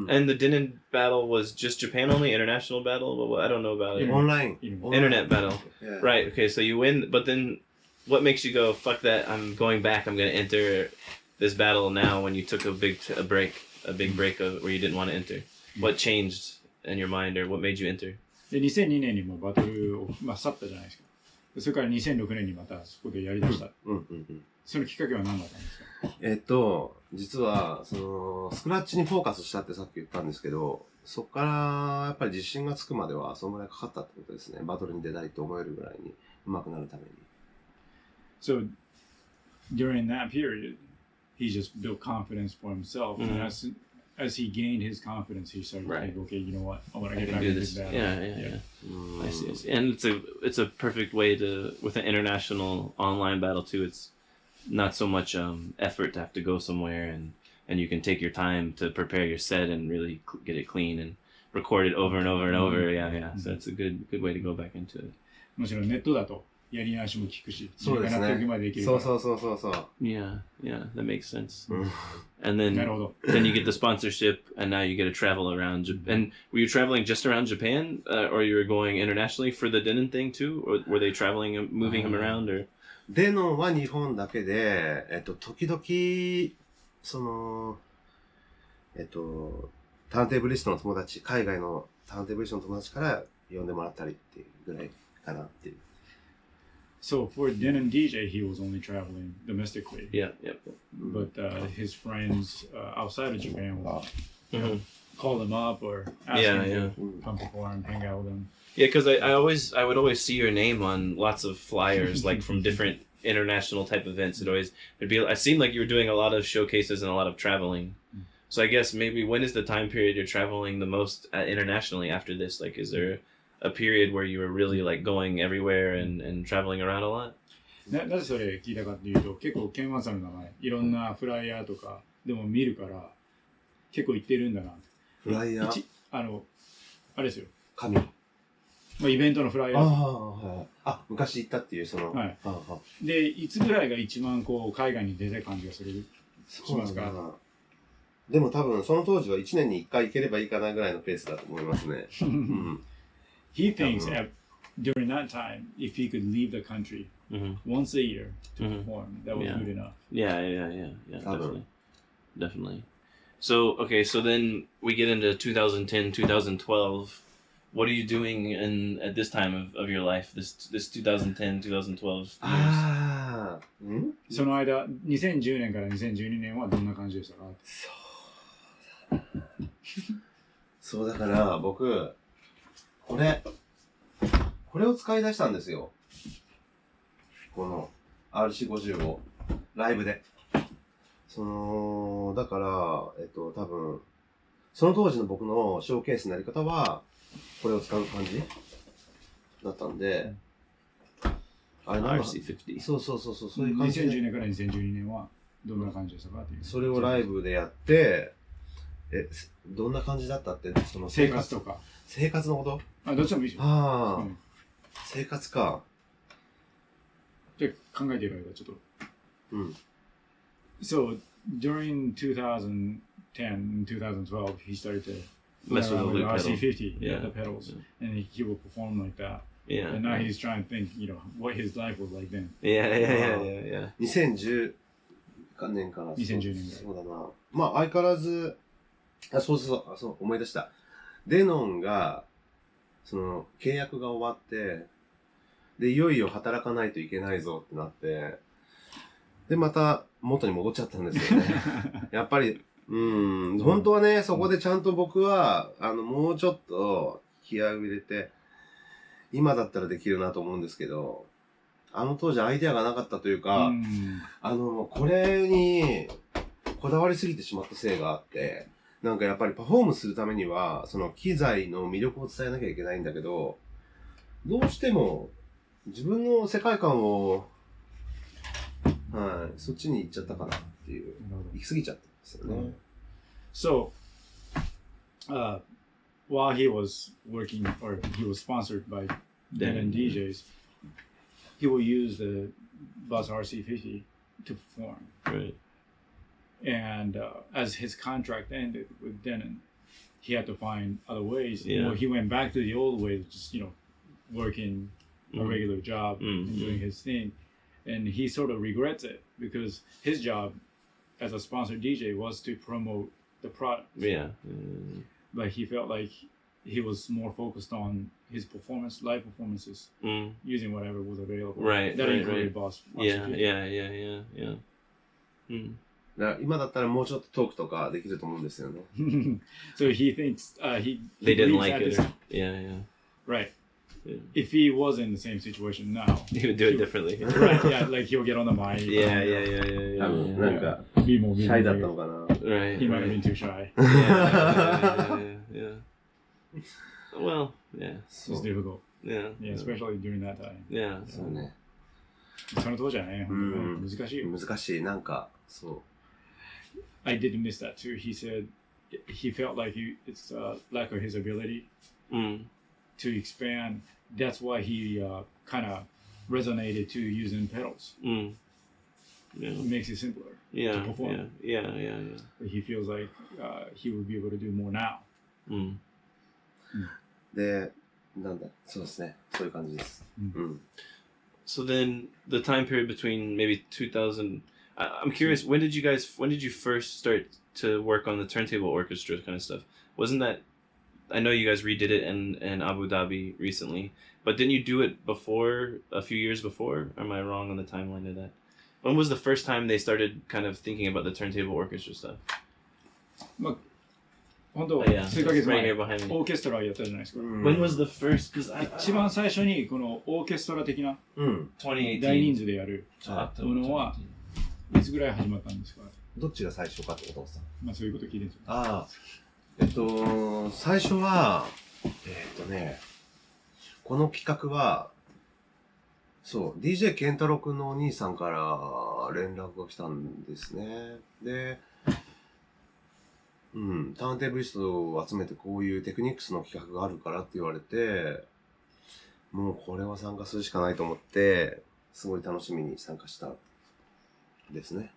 And the Denon battle was just Japan only, international battle? I don't know about it. Online. Internet battle. Yeah. Right, okay, so you win, but then what makes you go, fuck that, I'm going back, I'm going to enter this battle now when you took a big break where you didn't want to enter? What changed in your mind, or what made you enter? で、2002年にもバトルを、去ったじゃないですか。それから2006年にまたそこでやりだした。そのきっかけは何だったんですか？実は、その、スクラッチにフォーカスしたってさっき言ったんですけど、そこからやっぱり自信がつくまではそのぐらいかかったってことですね。バトルに出たいと思えるぐらいに上手くなるために。So, during that period, he just built confidence for himself. And as he gained his confidence, he started to think, okay, you know what, I want to get back into this battle. Yeah. I see. And it's a perfect way to, with an international online battle too, it's not so much effort to have to go somewhere, and you can take your time to prepare your set and really get it clean and record it over and over and over. Yeah. So it's a good way to go back into it. もちろんネットだとやり直しも効くし、そうですね。そう。Yeah, that makes sense. And then you get the sponsorship, and now you get to travel around. And were you traveling just around Japan, or you were going internationally for the Denon thing too, or were they traveling, moving him around, or? デノンは日本だけで、時々、その、ターンテーブリストの友達、海外のターンテーブリストの友達から呼んでもらったりっていうぐらいかなっていう。So for Denon DJ, he was only traveling domestically. Yeah. But his friends outside of Japan would call him up or ask him to come perform, hang out with him. Yeah, because I would always see your name on lots of flyers, like from different international type events. It seemed like you were doing a lot of showcases and a lot of traveling. So I guess maybe when is the time period you're traveling the most internationally after this? Like, is there a period where you were really like going everywhere and traveling around a lot? なぜそれ聞いたかっていうと、結構ケンワンさんの名前、いろんなフライヤーとかでも見るから、結構行ってるんだな。フライヤー？あれですよ。紙。イベントのフライヤー。昔行ったっていうその。はい。で、いつぐらいが一番こう海外に出たい感じがしますか？でも多分その当時は1年に1回行ければいいかなぐらいのペースだと思いますね。He thinks during that time, if he could leave the country once a year to perform, that was good enough. Yeah, definitely. So, okay, so then we get into 2010, 2012. What are you doing at this time of your life, this 2010, 2012 years? その間、2010年から2012年はどんな感じでしたか？そうだから僕、これを使い出したんですよ。この RC50 をライブで。だから、多分、その当時の僕のショーケースのやり方は、これを使う感じだったんで、RC50。そういう感じで。2010年から2012年はどんな感じでしたかっていう。それをライブでやって、どんな感じだったって、その生活とか。生活のこと？あ、どっちでもいいですよ。ああ、生活か。じゃあ考えている間、ちょっと。うん。So, during 2010 and 2012, he started to mess with the loop RC50, pedal. the pedals, and he would perform like that. Yeah. And now he's trying to think, what his life was like then. Yeah. 2010年から。2010年ぐらい。そうだな。まあ、相変わらず、そう、思い出した。デノンが、契約が終わって、で、いよいよ働かないといけないぞってなって、で、また元に戻っちゃったんですよね。やっぱり、本当はね、そこでちゃんと僕は、もうちょっと気合を入れて、今だったらできるなと思うんですけど、当時アイデアがなかったというか、これにこだわりすぎてしまったせいがあって、なんかやっぱりパフォームするためには、その機材の魅力を伝えなきゃいけないんだけど、どうしても自分の世界観を、そっちに行っちゃったかなっていう、行き過ぎちゃったんですよね。So, while he was working, or he was sponsored by Denon DJs, he will use the Bus RC50 to perform. Right. And as his contract ended with Denon, he had to find other ways. Yeah. He went back to the old ways, just working a regular job and doing his thing. And he sort of regrets it because his job as a sponsored DJ was to promote the product. Yeah. But he felt like he was more focused on his live performances, using whatever was available. Right. That included Boss. Yeah. だから今だったらもうちょっとトークとかできると思うんですよね。So he thinks they didn't like it. Yeah. Right. Yeah. If he was in the same situation now, he would do it differently. Right. Yeah. Like he'll get on the mic. Yeah. なんか、be more シャイだったのかな。Right. He might have been too shy. Yeah. Well, yeah. It's difficult. Yeah. Especially during that time. Yeah. そうね。その当時はね、難しいよ。難しい。なんか、そう。I did miss that too. He said he felt like it's lack of his ability to expand. That's why he kind of resonated to using pedals. Yeah. It makes it simpler to perform. Yeah. But he feels like he would be able to do more now. で、なんだ、そうですね。そういう感じです。So then the time period between maybe 2000, I'm curious, when did you first start to work on the Turntable Orchestra kind of stuff? Wasn't that, I know you guys redid it in Abu Dhabi recently, but didn't you do it before, a few years before? Or am I wrong on the timeline of that? When was the first time they started kind of thinking about the Turntable Orchestra stuff? 本当、数ヶ月前、オーケストラやったじゃないですか。When was the first? 一番最初にこのオーケストラ的な大人数でやるものはいつぐらい始まったんですか？どっちが最初かってことさ。まあそういうこと聞いてるんですよ。最初は、この企画は、そう、DJ 健太郎くんのお兄さんから連絡が来たんですね。で、ターンテーブリストを集めてこういうテクニックスの企画があるからって言われて、もうこれは参加するしかないと思って、すごい楽しみに参加したですね。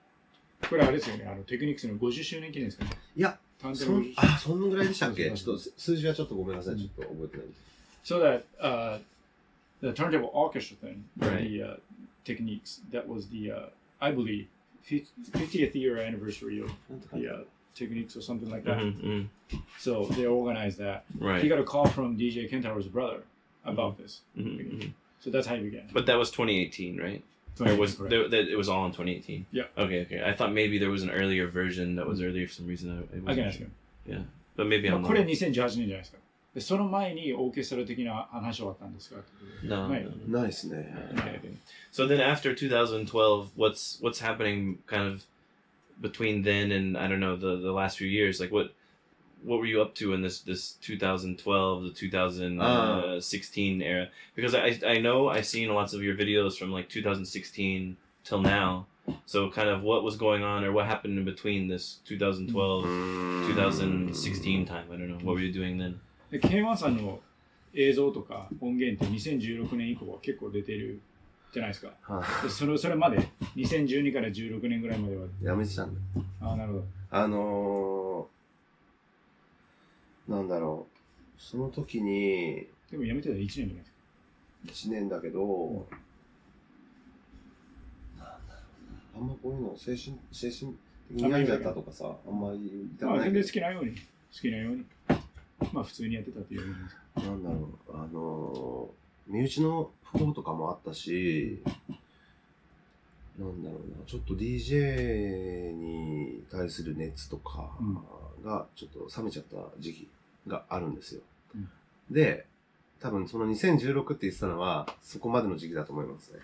これあれですよね、テクニックスの50周年記念ですかね。いや、そんぐらいでしたっけ？ちょっと数字はちょっとごめんなさい、ちょっと覚えてないです。So that the Turntable Orchestra thing, the techniques, that was the I believe 50th year anniversary of the techniques or something like that. So they organized that. Right. He got a call from DJ Kentaro's brother about this. So that's how he began. But that was 2018, right? Or was it was all in 2018? Yeah. Okay. I thought maybe there was an earlier version that was earlier for some reason. I can ask him. Yeah. But maybe I'm これ2018年じゃないですか。でその前にオーケストラ的な話はあったんですか？ないですね。Okay. So then after 2012, what's happening kind of between then and I don't know the last few years? Like what were you up to in this 2012 to 2016 era? Because I know I've seen lots of your videos from like 2016 till now, So kind of what was going on or what happened in between this 2012, 2016 time. I don't know. What were you doing then? で K1 さんの映像とか音源って2016年以降は結構出てるじゃないですか。でそれまで2012から16年ぐらいまではやめてたんだ。ああ、なるほど。なんだろう。その時に。でもやめてたら1年じゃないですか。1年だけど、あんまこういうの精神的に病んじゃったとかさ、あんまり言いたくないけど。全然好きなように。まあ普通にやってたっていう意味です。なんだろう、身内の不幸とかもあったし、なんだろうな、ちょっと DJ に対する熱とかがちょっと冷めちゃった時期があるんですよ。で、多分その2016って言ってたのはそこまでの時期だと思いますね。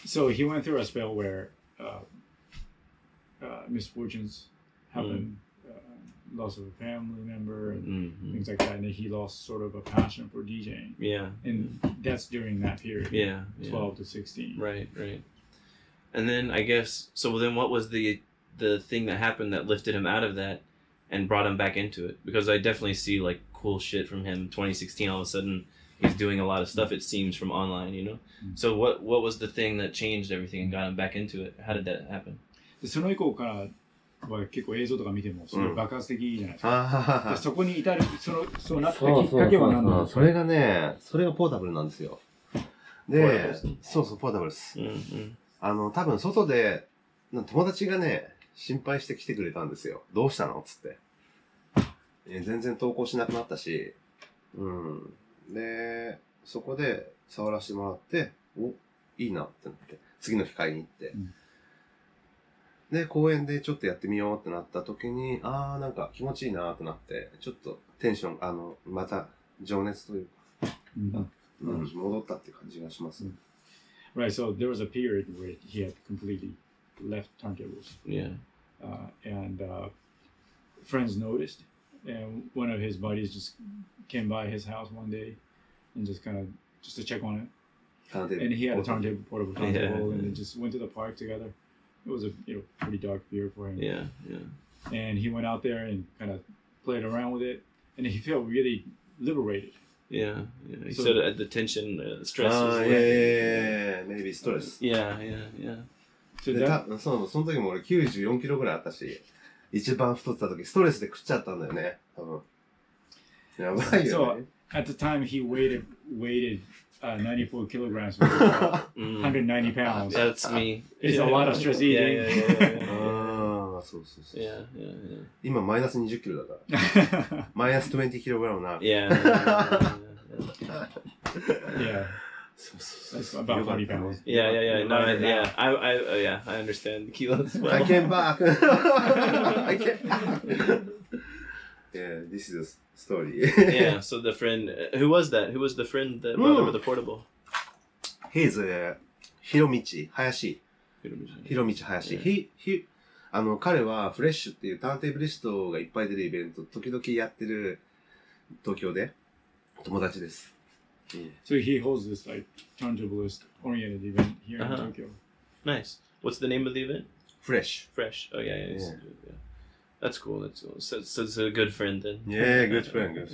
So he went through a spell where misfortunes happened, loss of a family member and things like that, and then he lost sort of a passion for DJing. Yeah. And that's during that period. Yeah. 12 to 16. Right. And then I guess, so then what was the thing that happened that lifted him out of that and brought him back into it? Because I definitely see like cool shit from him. 2016, all of a sudden, he's doing a lot of stuff, it seems, from online, you know? So what was the thing that changed everything and got him back into it? How did that happen? でその以降からは結構映像とか見てもすごい爆発的じゃないですか。でそこに至るそうなったきっかけは何なんですか？それがね、それがポータブルなんですよ。で、そうポータブルです。多分外で友達がね、心配して来てくれたんですよ。どうしたのっつって。全然投稿しなくなったし、で、そこで触らせてもらって、いいなってなって、次の日買いに行って、で、公園でちょっとやってみようってなった時に、なんか気持ちいいなってなって、ちょっとテンション、また情熱というか、戻ったって感じがします。Right, so there was a period where he had completely left turntables. Yeah. And friends noticed, and one of his buddies just came by his house one day and just to check on him. And he had a portable turntable, and they just went to the park together. It was a pretty dark period for him. Yeah. And he went out there and kind of played around with it, and he felt really liberated. Yeah. He said the tension, stress was maybe stress. Yeah. So その時も俺94キロぐらいあったし、一番太ってた時ストレスで食っちゃったんだよね、多分。やばいよね。So at the time he weighted 94 kilograms, 190 pounds. That's me. It's a lot of stress eating. Yeah. そう。今マイナス20キロだから。マイナス20キログラムな。Yeah. That's about 40 pounds. Yeah. No, I understand the kilos. I came back. I came back. Yeah, this is a story. Yeah, so the friend, who was that? Who was the friend that brought over the portable? He's Herrmutt, Hayashi. Herrmutt Hayashi. He 彼はフレッシュっていうターンテーブリストがいっぱい出るイベント時々やってる東京で友達です。So he holds this like turntablist oriented event here in Tokyo. Nice. What's the name of the event? Fresh. Oh yeah. That's cool. So it's a good friend then. Yeah, good friend.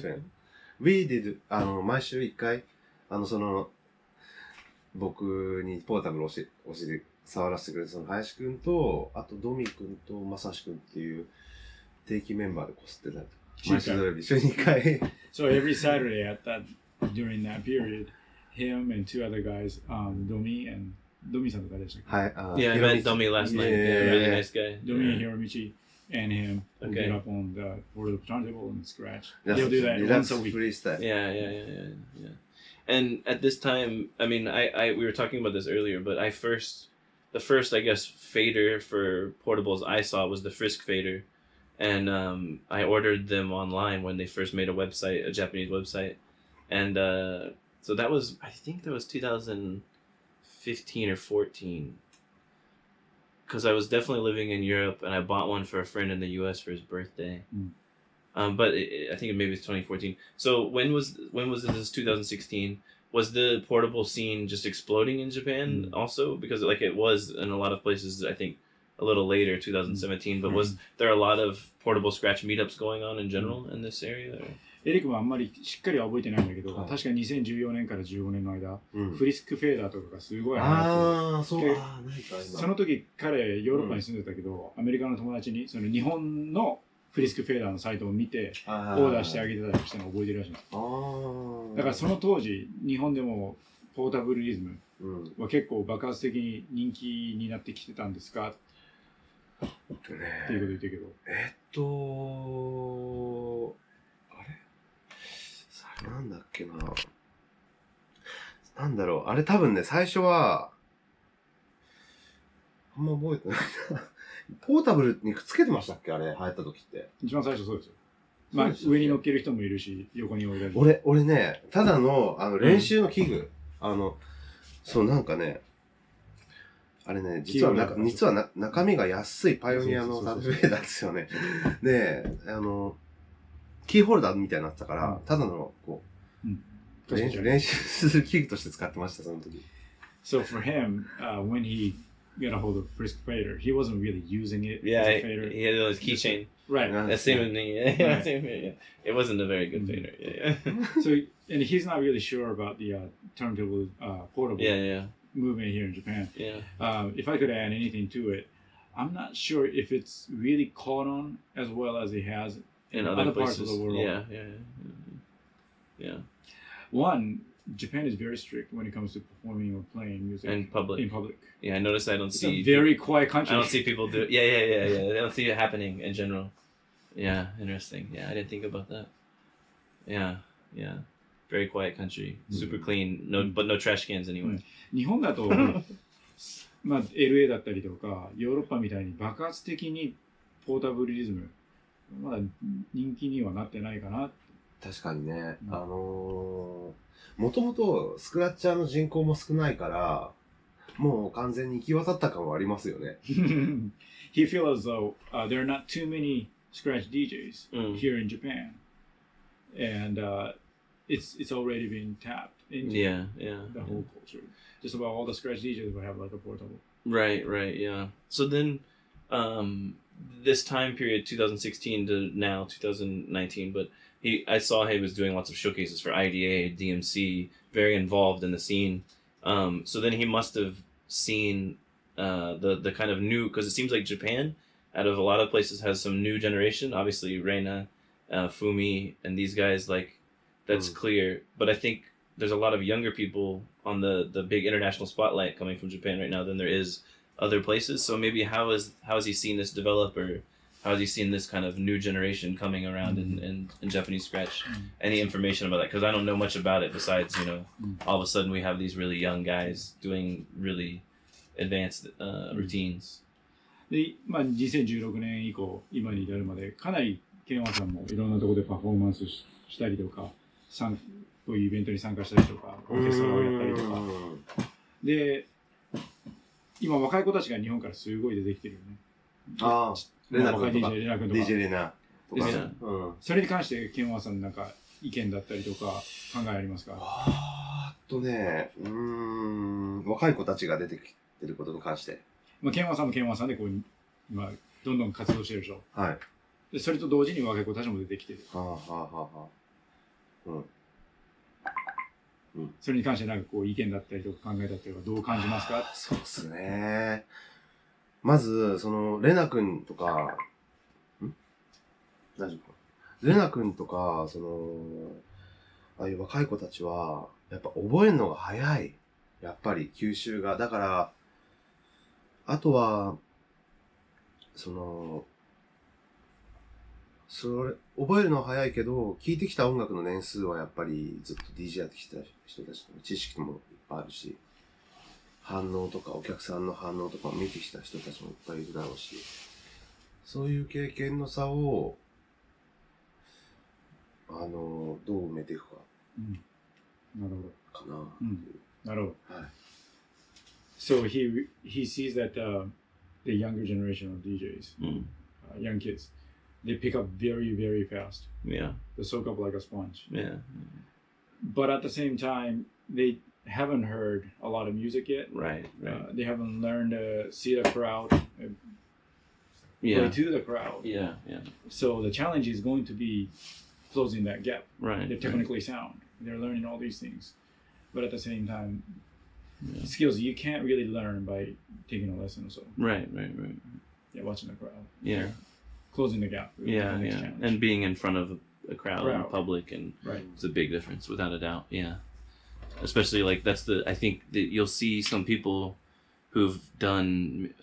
We did 毎週1回僕にポータブルを教えて触らせてくれるその林くんとあとドミくんとまさしくんっていう定期メンバーでこすってたりとか毎週土曜日週に1回 So every Saturday during that period, him and two other guys, Domi さんとかでしたっけ？はい。Yeah, I met Domi last night. Yeah, really nice guy. Domi and Herrmutt and him will get up on the portable turntable and scratch. They'll do that once a week. Freestyle. Yeah. And at this time, I mean, we were talking about this earlier, but the first, I guess, fader for portables I saw was the Frisk fader. And I ordered them online when they first made a Japanese website. And so I think that was 2015 or 14. Because I was definitely living in Europe and I bought one for a friend in the US for his birthday. But I think maybe it's 2014. So when was this 2016? was the portable scene just exploding in Japan also? Because like it was in a lot of places, I think a little later, 2017, but was there a lot of portable scratch meetups going on in general in this area? Or? エリックもあんまりしっかりは覚えてないんだけど、確かに2014年から15年の間、フリスクフェーダーとかがすごい流行って、その時彼ヨーロッパに住んでたけど、アメリカの友達にその日本のフリスクフェーダーのサイトを見てオーダーしてあげてたりしたのを覚えてるらしいんです。だからその当時日本でもポータブルリズムは結構爆発的に人気になってきてたんですかっていうこと言ってるけど。なんだっけな。なんだろう。あれ多分ね、最初は、あんま覚えてないな。ポータブルにくっつけてましたっけあれ、流行った時って。一番最初そうですよ。まあ、上に乗っける人もいるし、横に置いたり。俺ね、ただの、練習の器具。そう、なんかね、あれね、実は中身が安いパイオニアのサブウェイダーですよね。で、キーホルダーみたいになってたから、ただの、こう、練習する器具として使ってました、その時。So for him, when he got a hold of Frisk Fader, he wasn't really using it as a fader. He had his keychain. Right. That same with me. Yeah. It wasn't a very good fader. Yeah. So, and he's not really sure about the turntable portable movement here in Japan. Yeah. If I could add anything to it, I'm not sure if it's really caught on as well as it has in other parts of the world. Yeah. One, Japan is very strict when it comes to performing or playing music in public. Yeah, I noticed I don't see. It's a very quiet country. I don't see people do it. Yeah. I don't see it happening in general. Yeah, interesting. Yeah, I didn't think about that. Yeah. Very quiet country. Super clean. But no trash cans anyway. 日本だと、まあ LA だったりとかヨーロッパみたいに爆発的にポータブルリズムまだ人気にはなってないかな。確かにね。もともとスクラッチャーの人口も少ないから、もう完全に行き渡った感はありますよね。He feels as though there are not too many scratch DJs here in Japan, and it's already been tapped into the whole culture. Just about all the scratch DJs will have like a portable. Right, yeah. So then, this time period, 2016 to now 2019, but I saw he was doing lots of showcases for IDA, DMC, very involved in the scene. So then he must have seen the kind of new, because it seems like Japan, out of a lot of places, has some new generation. Obviously, Reina, Fumi, and these guys, like, that's clear. But I think there's a lot of younger people on the big international spotlight coming from Japan right now than there is other places. So maybe how has he seen this develop, or how has he seen this kind of new generation coming around in Japanese scratch? Any information about that? Because I don't know much about it besides, all of a sudden we have these really young guys doing really advanced routines. で、まあ、2016年以降、今に至るまで、かなりケンワさんもいろんなところでパフォーマンスしたりとか、こういうイベントに参加したりとか、オーケストラをやったりとか。で、今若い子たちが日本からすごい出てきてるよね。レナ君とか DJ レナとか。それに関してケンワさんなんか意見だったりとか考えありますか？若い子たちが出てきてることに関して。まあケンワさんもケンワさんでこう今どんどん活動してるでしょ。はい。でそれと同時に若い子たちも出てきてる。それに関してなんかこう意見だったりとか考えだったりとかどう感じますか？そうですね。まずそのレナ君とか、大丈夫か？レナ君とかそのああいう若い子たちはやっぱ覚えるのが早い。やっぱり吸収がだからあとはそれ覚えるのは早いけど聴いてきた音楽の年数はやっぱりずっと DJ やってきた人たちの知識もいっぱいあるし反応とかお客さんの反応とかを見てきた人たちもいっぱいいるだろうしそういう経験の差をどう埋めていくか、なるほどかな、なるほど、はい。So he sees that the younger generation of DJs, young kids, they pick up very, very fast. Yeah. They soak up like a sponge. Yeah. But at the same time, they haven't heard a lot of music yet. Right. They haven't learned to see the crowd, play to the crowd. Yeah. So the challenge is going to be closing that gap. Right. They're technically sound. They're learning all these things, but at the same time, skills you can't really learn by taking a lesson. So Right. Yeah, watching the crowd. Yeah. Closing the gap. Yeah. And being in front of a crowd in public, and right. It's a big difference without a doubt. Yeah. Especially like I think that you'll see some people who've done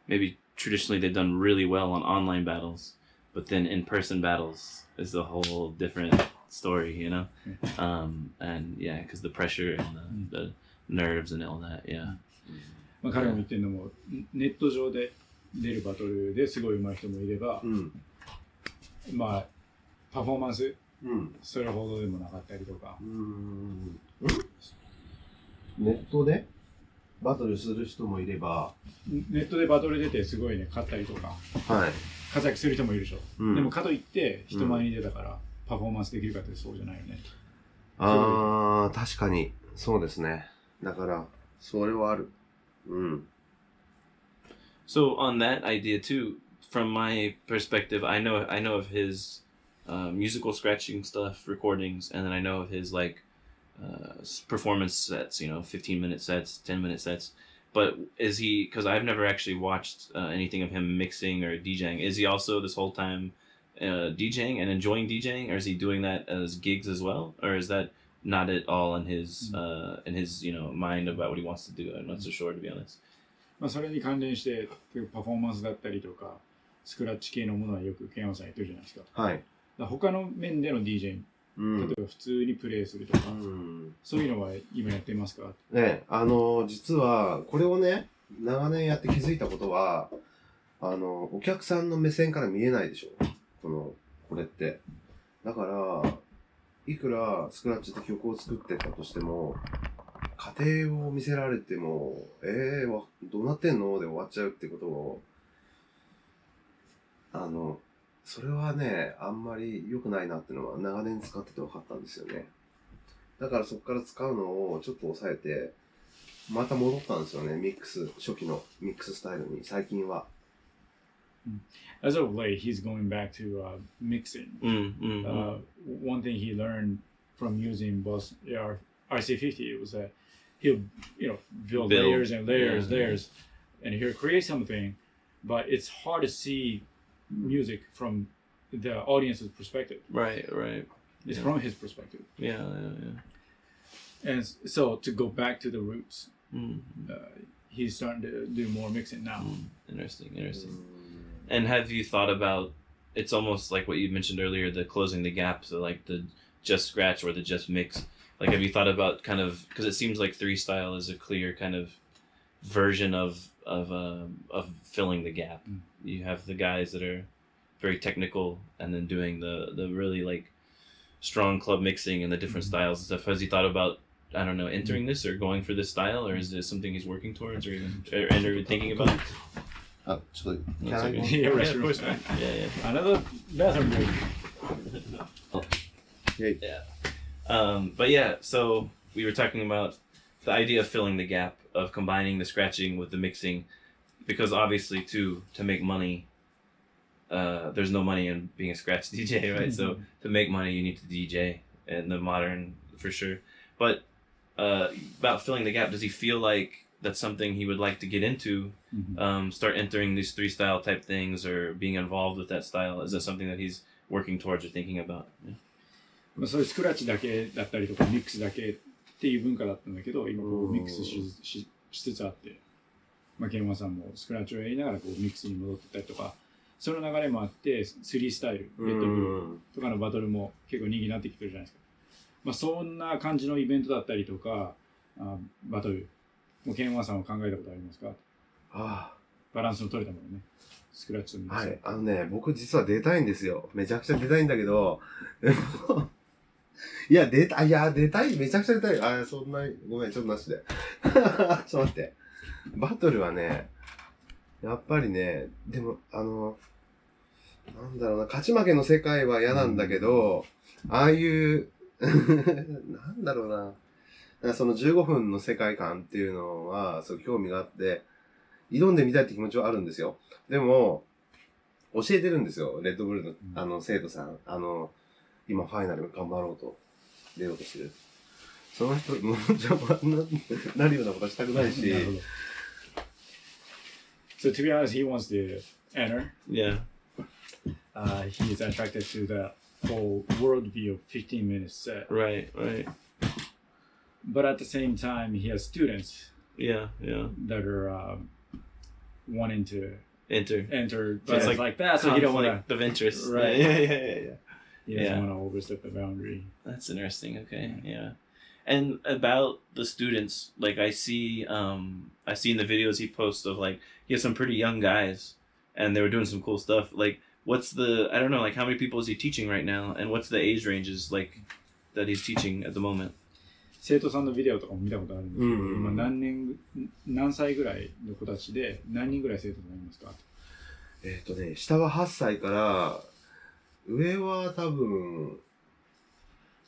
maybe traditionally they've done really well on online battles, but then in-person battles is a whole different story, you know. And yeah, because the pressure and the nerves and all that. Yeah. まあ彼が言ってるのもネット上で出るバトルですごい上手い人もいれば、まあパフォーマンスそれほどでもなかったりとか。ネットでバトルする人もいれば、ネットでバトル出てすごいね勝ったりとか、活躍する人もいるでしょ。でもかといって人前に出たからパフォーマンスできるかってそうじゃないよね。ああ、確かにそうですね。だからそれはある。So on that idea too, from my perspective, I know of his musical scratching stuff, recordings, and then I know of his like performance sets, 15-minute sets, 10-minute sets. But is he, because I've never actually watched anything of him mixing or DJing, is he also this whole time DJing and enjoying DJing, or is he doing that as gigs as well, or is that not at all in his mind about what he wants to do? I'm not so sure, to be honest. まあそれに関連してパフォーマンスだったりとかスクラッチ系のものはよくケンヤマさんやってるじゃないですか。はい。他の面での DJ、例えば普通にプレイするとか、そういうのは今やってますか？ね、実はこれをね長年やって気づいたことはお客さんの目線から見えないでしょ。これって。だからいくらスクラッチで曲を作ってたとしても。過程を見せられても、どうなってんので終わっちゃうってことを、それはね、あんまり良くないなっていうのは長年使ってて分かったんですよね。だからそこから使うのをちょっと抑えて、また戻ったんですよね、初期のミックススタイルに、最近は。As of late, he's going back to mixing. One thing he learned from using both RC50 was that he'll build layers and layers, and he'll create something, but it's hard to see music from the audience's perspective. Right. It's from his perspective. Yeah. And so to go back to the roots, he's starting to do more mixing now. Interesting. And have you thought about? It's almost like what you mentioned earlier, the closing the gap, so like the just scratch or the just mix. Like, have you thought about kind of, because it seems like 3-style is a clear kind of version of filling the gap. You have the guys that are very technical and then doing the really like strong club mixing and the different styles and stuff. Has he thought about, I don't know, entering this or going for this style, or is this something he's working towards or even thinking about? Actually, can I go? Yeah, of course, man. Yeah. Another bathroom break. Yeah. But yeah, so we were talking about the idea of filling the gap, of combining the scratching with the mixing, because obviously to make money, there's no money in being a scratch DJ, right? So to make money, you need to DJ in the modern, for sure. But about filling the gap, does he feel like that's something he would like to get into, start entering these 3-style type things or being involved with that style? Is that something that he's working towards or thinking about? Yeah. そういうスクラッチだけだったりとかミックスだけっていう文化だったんだけど、今こうミックスしつつあって、ケンヤマさんもスクラッチをやりながらこうミックスに戻ってったりとか、その流れもあって3スタイル、レッドブルとかのバトルも結構人気になってきてるじゃないですか。そんな感じのイベントだったりとか、バトル、ケンヤマさんは考えたことありますか？バランスの取れたものね。スクラッチとミックス。はい、僕実は出たいんですよ。めちゃくちゃ出たいんだけど、でも出たい、めちゃくちゃ出たい。そんな、ごめん、ちょっとなしで。ちょっと待って。バトルはね、やっぱりね、でも、なんだろうな、勝ち負けの世界は嫌なんだけど、ああいうなんだろうな。だからその15分の世界観っていうのは、そう興味があって、挑んでみたいって気持ちはあるんですよ。でも、教えてるんですよ。レッドブルの、生徒さん。今ファイナル頑張ろうと、出ようとしてる。その人、もう邪魔になるようなことはしたくないし。So to be honest, he wants to enter. Yeah. He is attracted to the whole worldview of 15 minutes set. Right. But at the same time, he has students. Yeah. That are wanting to enter. But it's like that, so he don't want of interest. Right. Yeah. He doesn't want to overstep the boundary. That's interesting. Okay. Yeah. And about the students, like I see in the videos he posts of like he has some pretty young guys, and they were doing some cool stuff. Like, what's I don't know, like how many people is he teaching right now, and what's the age ranges like that he's teaching at the moment? 生徒さんのビデオとかも見たことあるんですけど、今何歳ぐらいの子たちで何人ぐらい生徒さんいますか？下は8歳から、上は多分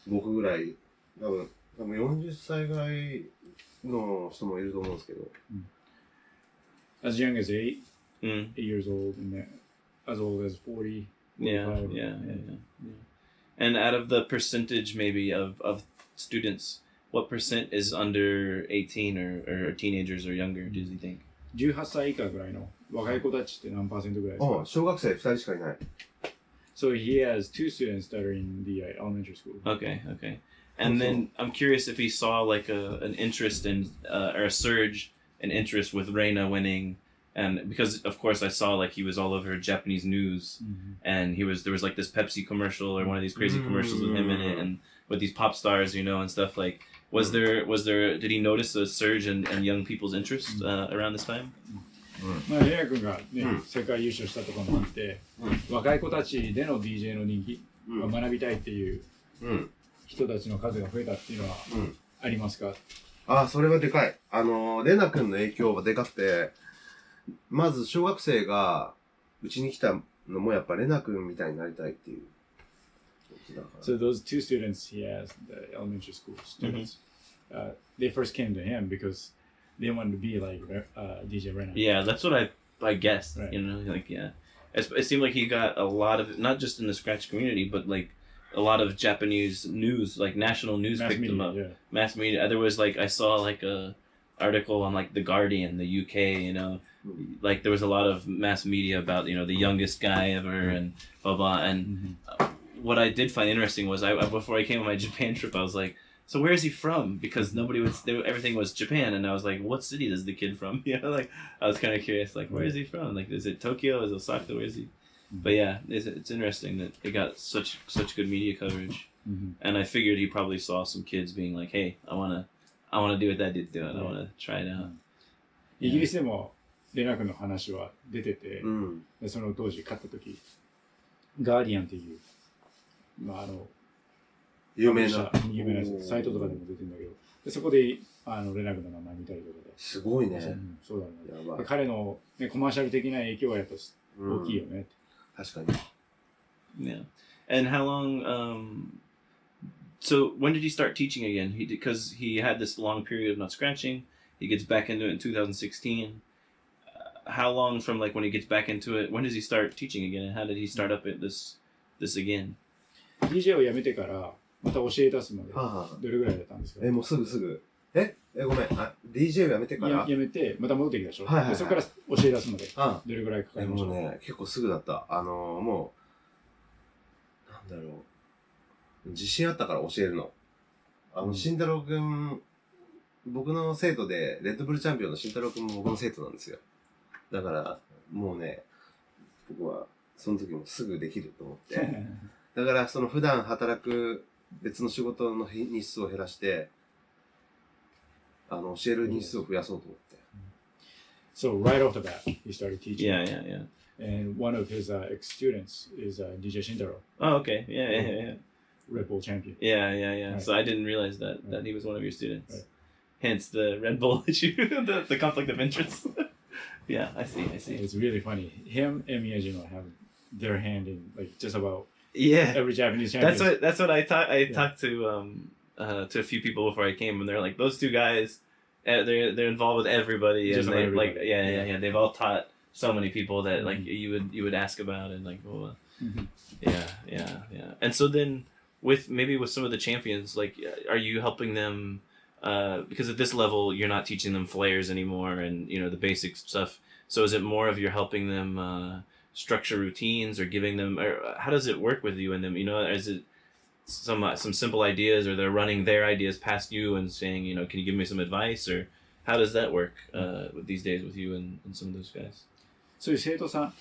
僕ぐらい、多分40歳ぐらいの人もいると思うんですけど。As young as 8 years old, and then as old as 40. Yeah. And out of the percentage maybe of students, what percent is under 18 or teenagers or younger, do you think? 18歳以下ぐらいの若い子たちって何%ぐらいですか？小学生2人しかいない。So he has 2 students that are in the elementary school. Okay. And then I'm curious if he saw like an interest in or a surge in interest with Reina winning, and because of course I saw like he was all over Japanese news, and there was like this Pepsi commercial or one of these crazy commercials with him in it, and with these pop stars, and stuff like. Was there? Did he notice a surge in young people's interest around this time? まあ、レア君がね、世界優勝したとかもあって、若い子たちでの DJ の人気を学びたいっていう人たちの数が増えたっていうのはありますか？それはでかい。レナ君の影響はでかくて、まず小学生がうちに来たのもやっぱレナ君みたいになりたいっていう。So those 2 students he has, the elementary school students, they first came to him because they wanted to be like DJ Reina. Yeah, that's what I guessed. Right. Like it seemed like he got a lot of, not just in the scratch community, but like a lot of Japanese news, like national news picked him up. Yeah. Mass media. There was like I saw like a article on like the Guardian, the UK. Like there was a lot of mass media about the youngest guy ever and blah blah and. What I did find interesting was before I came on my Japan trip, I was like, so where is he from? Because everything was Japan, and I was like, what city is the kid from? Like I was kind of curious, like where is he from? Like is it Tokyo? Is it Osaka? Where is he? But yeah, it's interesting that it got such good media coverage, and I figured he probably saw some kids being like, hey, I wanna do what that dude's doing. I wanna try it out. イギリスでもレナ君の話は出てて、でその当時勝った時、ガーディアンっていう有名なサイトとかでも出てるんだけど、でそこでレナ君の名前見たりとかで。すごいね。そうだね。やばい。彼の、ね、コマーシャル的な影響はやっぱ大きいよね。確かに。Yeah. And how long? So when did he start teaching again? Because he had this long period of not scratching. He gets back into it in 2016. How long from like when he gets back into it? When does he start teaching again? And how did he start up at this again? DJ をやめてからまた教え出すまでどれぐらいだったんですか？もうすぐ。ごめん。DJ をやめてから。やめてまた戻ってきたでしょ？でそこから教え出すまでどれぐらいかかりました？もうね、結構すぐだった。もうなんだろう。自信あったから教えるの。慎太郎くん、僕の生徒でレッドブルチャンピオンの慎太郎くんも僕の生徒なんですよ。だからもうね、僕はその時もすぐできると思って。だからその普段働く別の仕事の日数を減らして、教える日数を増やそうと思って。So right off the bat, he started teaching. Yeah. And one of his ex-students is DJ Shintaro. Oh, okay. Yeah. Red Bull champion. Yeah. Right. So I didn't realize that he was one of your students. Right. Hence the Red Bull issue, the conflict of interest. Yeah, I see. It's really funny. Him and Miyajima have their hand in like just about Yeah, every Japanese champion. that's what I thought. I talked to a few people before I came, and they're like, those two guys, they're involved with everybody, Just and about they like everybody. yeah. They've all taught so many people that like you would ask about, and like yeah. And so then with some of the champions, like are you helping them? Because at this level, you're not teaching them flares anymore, and the basic stuff. So is it more of you're helping them structure routines, or giving them, or how does it work with you and them? Is it some simple ideas, or they're running their ideas past you and saying, can you give me some advice, or how does that work these days with you and some of those guys? そういう生徒さん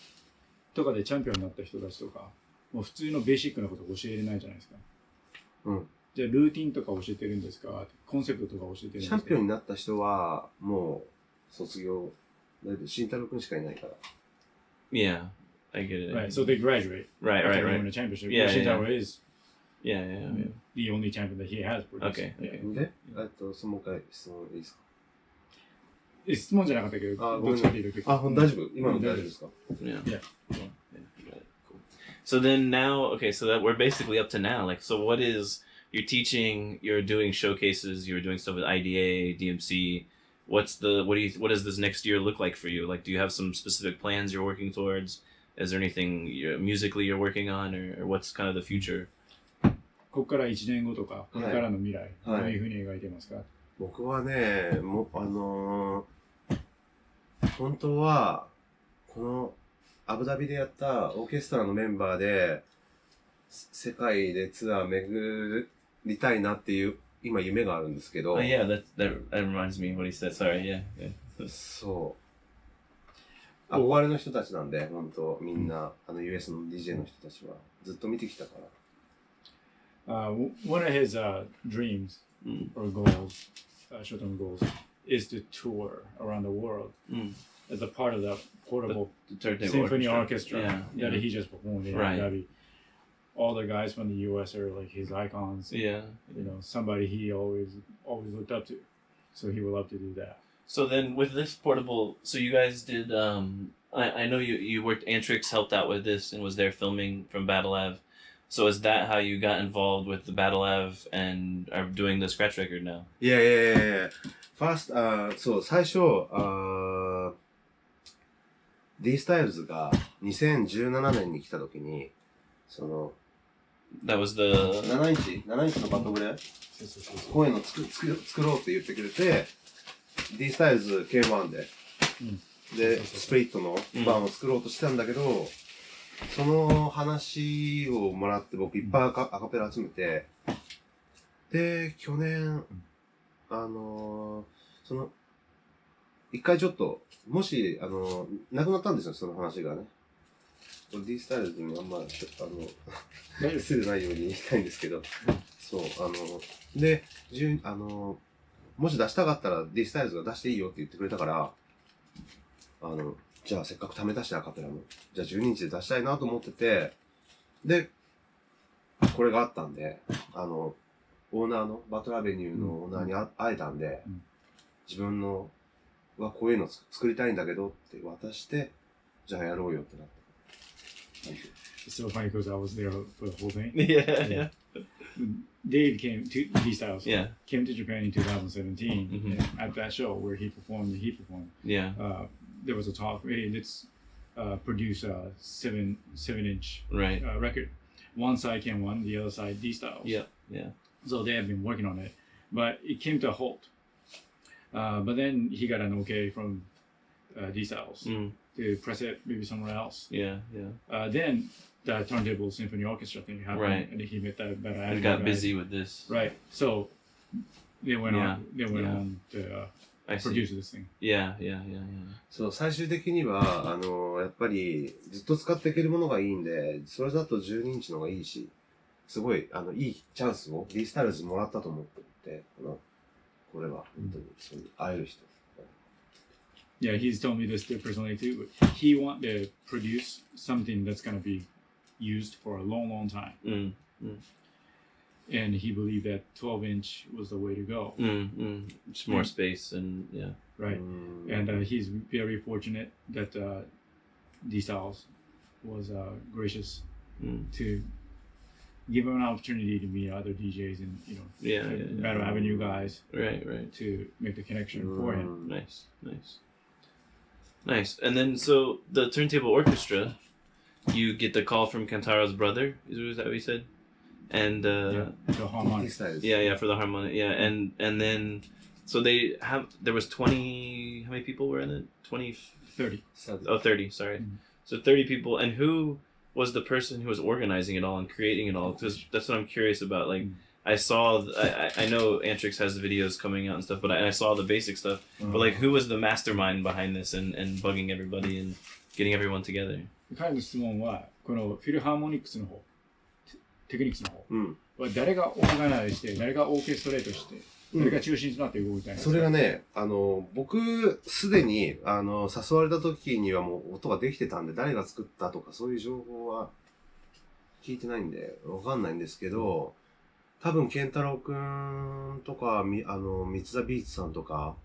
とかでチャンピオンになった人たちとか、もう普通のベーシックなこと教えれないじゃないですか。じゃあルーティンとか教えてるんですか？コンセプトとか教えてるんですか？チャンピオンになった人はもう卒業だいぶ慎太郎くんしかいないから。Yeah, I get it. Right, so they graduate. Right. After winning a championship. Shintaro is the only champion that he has produced. Okay. で、もう一回質問いいですか？質問じゃなかったけど、どっちかでいい時。大丈夫？今の大丈夫ですか？ Yeah. Cool. So then now, okay, so that we're basically up to now. Like, so what is you're teaching? You're doing showcases. You're doing stuff with IDA, DMC. What does this next year look like for you? Like, do you have some specific plans you're working towards? Is there anything musically you're working on, or what's kind of the future? ここから1年後とか、これからの未来、どういうふうに描いてますか？僕はね、本当はこのアブダビでやったオーケストラのメンバーで世界でツアー巡りたいなっていう今夢があるんですけど。Yeah, that reminds me of what he said. Sorry, yeah. そう。憧れの人たちなんで、本当みんなUS の DJ の人たちはずっと見てきたから。One of his dreams or goals, short-term goals, is to tour around the world as a part of the portable symphony orchestra that he just performed in Abu Dhabi. All the guys from the US are like his icons. Yeah. Somebody he always looked up to. So he would love to do that. So then with this portable, so you guys did, I know you worked, Antrix helped out with this and was there filming from Battle Ave. So is that how you got involved with the Battle Ave and are doing the scratch record now? Yeah. First, そう、最初、D スタイルズが2017年に来た時に、That was the 7インチのバトブレこういうの作ろうって言ってくれて、D スタイルズ K1 で、スプリットの版を作ろうとしてたんだけど、その話をもらって僕いっぱいアカペラ集めて、で、去年、一回ちょっと、もし、なくなったんですよ、その話がね。D スタイルズにあんま、失礼ないように言いたいんですけど、そう、で、もし出したかったら D スタイルズが出していいよって言ってくれたから、じゃあせっかく貯めたしアカペラの、じゃあ12日で出したいなと思ってて、で、これがあったんで、オーナーの、バトルアベニューのオーナーに会えたんで、自分の、こういうの作りたいんだけどって渡して、じゃあやろうよってなった。It's so funny because I was there for the whole thing. Yeah. Dave came to D-Styles. Yeah. Came to Japan in 2017. And at that show where he performed. Yeah. There was a talk. Hey, let's produce a 7-inch record. One side came one, the other side D-Styles. Yeah. So they have been working on it, but it came to a halt. But then he got an okay from D-Styles to press it maybe somewhere else. Yeah. Then the Turntable Symphony Orchestra thing happened, and he met that better. And got busy with this. Right. So they went on. They went on to produce this thing. Yeah. そう、最終的には、やっぱり、ずっと使っていけるものがいいんで、それだと12インチの方がいいし、すごい、いいチャンスを D スタイルズもらったと思ってて、これは、本当に、会える人。Yeah, he's told me this personally too. But he want to produce something that's going to be used for a long time. And he believed that 12-inch was the way to go. Just more space and Right. And he's very fortunate that D-Styles was gracious to give him an opportunity to meet other DJs and Battle Avenue guys. Right. To make the connection for him. Nice. And then so the Turntable Orchestra, you get the call from Kantaro's brother. Is that what he said? And the harmonics. For the harmonic. Yeah, and then so there was 20. How many people were in it? 30. Oh, 30. Sorry. Mm-hmm. So 30 people. And who was the person who was organizing it all and creating it all? Because that's what I'm curious about. Like, I know Antrix has the videos coming out and stuff, but I saw the basic stuff. But like, who was the mastermind behind this and bugging everybody and getting everyone together? 彼の質問はこのフィルハーモニクスの方、テクニクスの方は誰がオーガナイズして、誰がオーケストレートして、誰が中心となって動いたんですか？それがね、僕すでに誘われた時にはもう音ができてたんで、誰が作ったとかそういう情報は聞いてないんでわかんないんですけど、多分健太郎くんとか三ツ田ビーツさんとか、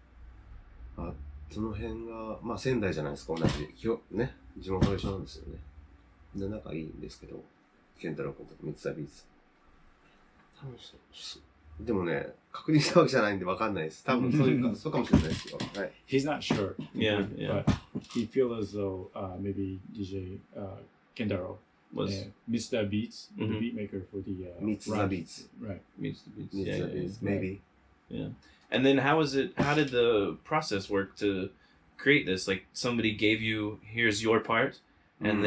その辺がまあ仙台じゃないですか、同じね、地元一緒なんですよね。で仲いいんですけど、健太郎くんとか三ツ田ビーツさん。多分でもね、確認したわけじゃないんでわかんないです。多分そうかもしれないですよ。はい。He's not sure. Yeah. But he feels as though maybe DJ Kentaro was Mr. Beats, the beat maker for the Meets the Beats. Right. Meets the Beats. Meets the Beats, maybe. Yeah. And then how did the process work to create this? Like somebody gave you, here's your part, and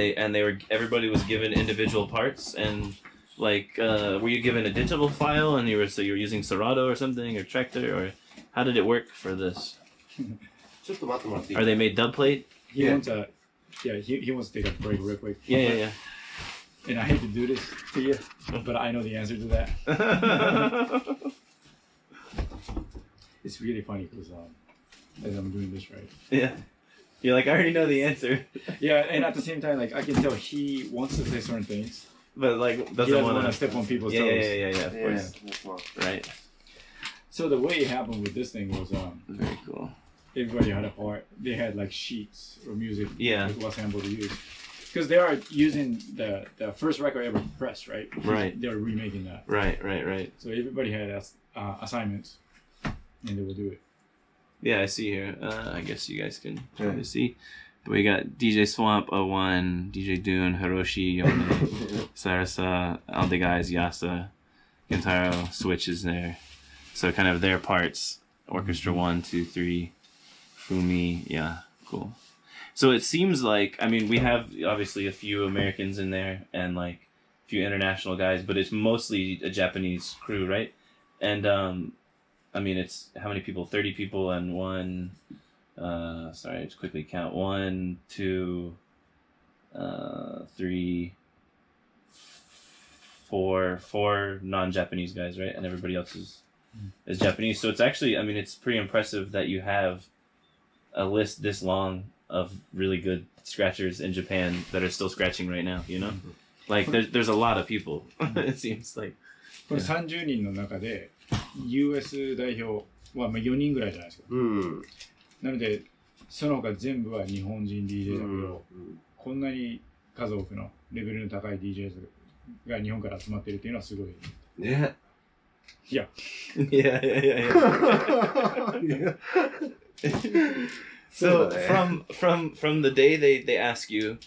everybody was given individual parts, and like were you given a digital file and you were using Serato or something or Tractor, or how did it work for this? Are they made dub plate? He wants to take a break real quick. Yeah. And I hate to do this to you, but I know the answer to that. It's really funny because as I'm doing this, right? Yeah. You're like, I already know the answer. Yeah, and at the same time, like I can tell he wants to say certain things, but like doesn't want to step on people's toes. Yeah, of course. Right. So the way it happened with this thing was very cool. Everybody had a part. They had like sheets or music. Yeah. Like what sample to use. Because they are using the first record ever pressed, right? Right. They're remaking that. Right. So everybody had assignments, and they will do it. Yeah, I see here. I guess you guys can probably see. But we got DJ Swamp 01, DJ Dune, Hiroshi, Yone, Sarasa, all the guys, Yasa, Gentaro, Switch is there. So kind of their parts. Orchestra 1, 2, 3, Fumi. Yeah, cool. So it seems like, I mean, we have obviously a few Americans in there and like a few international guys, but it's mostly a Japanese crew, right? And I mean, it's how many people? 30 people and one, sorry, just quickly count. 1, 2, 3, 4 non-Japanese guys, right? And everybody else is Japanese. So it's actually, I mean, it's pretty impressive that you have a list this long of really good scratchers in Japan that are still scratching right now, you know? Like, there's a lot of people, it seems like. これ30人の中で US 代表は4人ぐらいじゃないですか。なので、その他全部は日本人 DJ だけど、こんなに数多くのレベルの高い DJs が日本から集まってるっていうのはすごい。ね。Yeah. So from the day they ask you,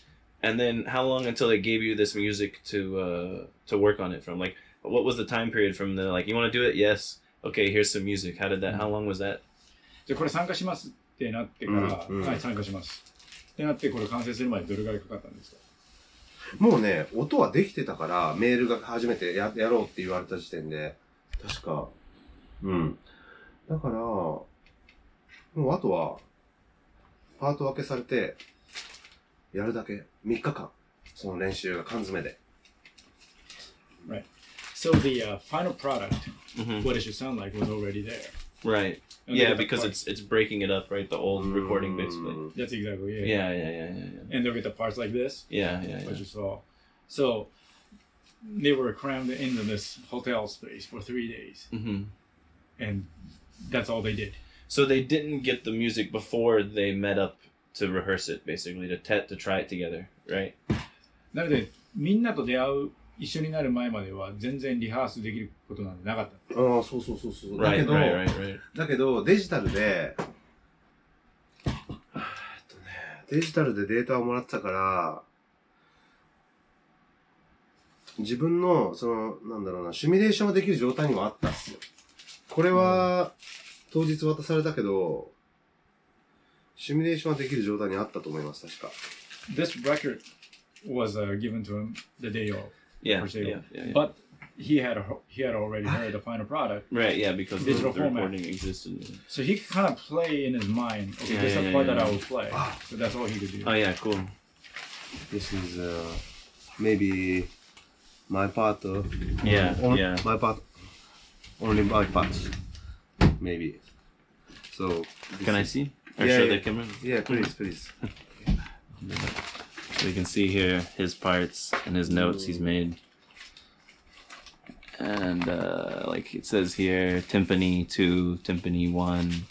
and then how long until they gave you this music to work on it from? Like, what was the time period from the like, you want to do it? Yes. Okay, here's some music. How long was that? じゃあこれ参加しますってなってから、はい、参加しますってなってこれ完成するまでどれぐらいかかったんですか？もうね、音はできてたからメールが初めて やろうって言われた時点で確かだからもうあとはパート分けされてやるだけ3日間その練習が缶詰で。Right. So the final product, what it should sound like, was already there. Right. Yeah, because it's breaking it up, right? The old recording, basically. That's exactly it. Yeah. And they'll get the parts like this. Yeah. What you saw. So they were crammed into this hotel space for 3 days. And that's all they did. So they didn't get the music before they met up to rehearse it, basically, to try it together, right? なので、みんなと出会う一緒になる前までは全然リハースできることなんてなかった。ああ、そう。Right, right. だけど、デジタルで、デジタルでデータをもらってたから、自分の、なんだろうな、シミュレーションができる状態にもあったっすよ。これは、当日渡されたけど、シミュレーションができる状態にあったと思います、確か。This record was given to him the day of. Yeah. But he had already heard the final product. Right, yeah, because the digital format. recording existed. So he could kind of play in his mind. Okay, this is the part that I will play. So that's all he could do. Oh yeah, cool. This is maybe my part. Yeah. My part. Only my parts. Maybe. So. Can I see? Or show the camera? Yeah, please. So you can see here his parts and his notes he's made. And like it says here, timpani 2, timpani 1,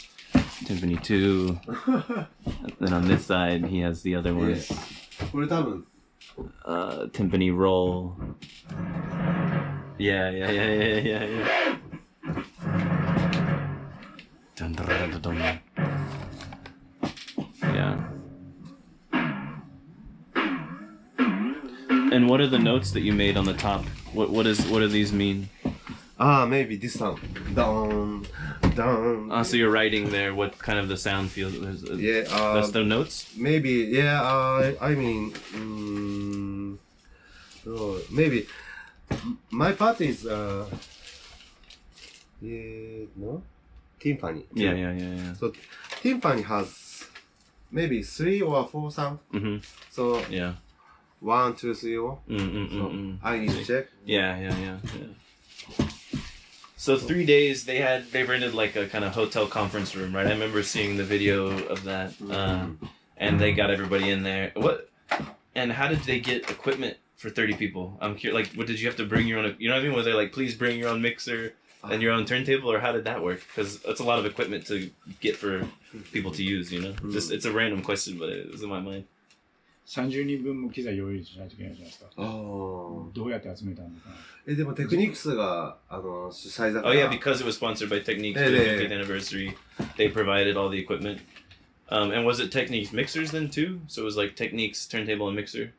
timpani 2. And then on this side he has the other ones. Timpani roll. Yeah. Dun, dun, dun, dun, dun. Yeah. And what are the notes that you made on the top? What do these mean? Maybe this sound. Down. So you're writing there what kind of the sound feels. Yeah. That's the notes? Maybe, yeah, I mean, maybe my part is, no? Timpani. Yeah. So timpani has maybe 3 or 4 sound. Mm-hmm. So yeah. 1, 2, 3, 4. So I need to check. Yeah. So 3 days they rented like a kind of hotel conference room, right? I remember seeing the video of that, and they got everybody in there. What? And how did they get equipment for 30 people? I'm curious. Like, what did you have to bring your own? You know what I mean? Was they like, please bring your own mixer and your own turntable, or how did that work? Because it's a lot of equipment to get for people to use. You know, just it's a random question, but it was in my mind. 30人分も機材用意しないといけないじゃないですか。どうやって集めたのかな。でもテクニクスが主催だから。Oh yeah, because it was sponsored by Techniques for the 50th anniversary, they provided all the equipment. And was it Techniques mixers then too? So it was like Techniques turntable and mixer.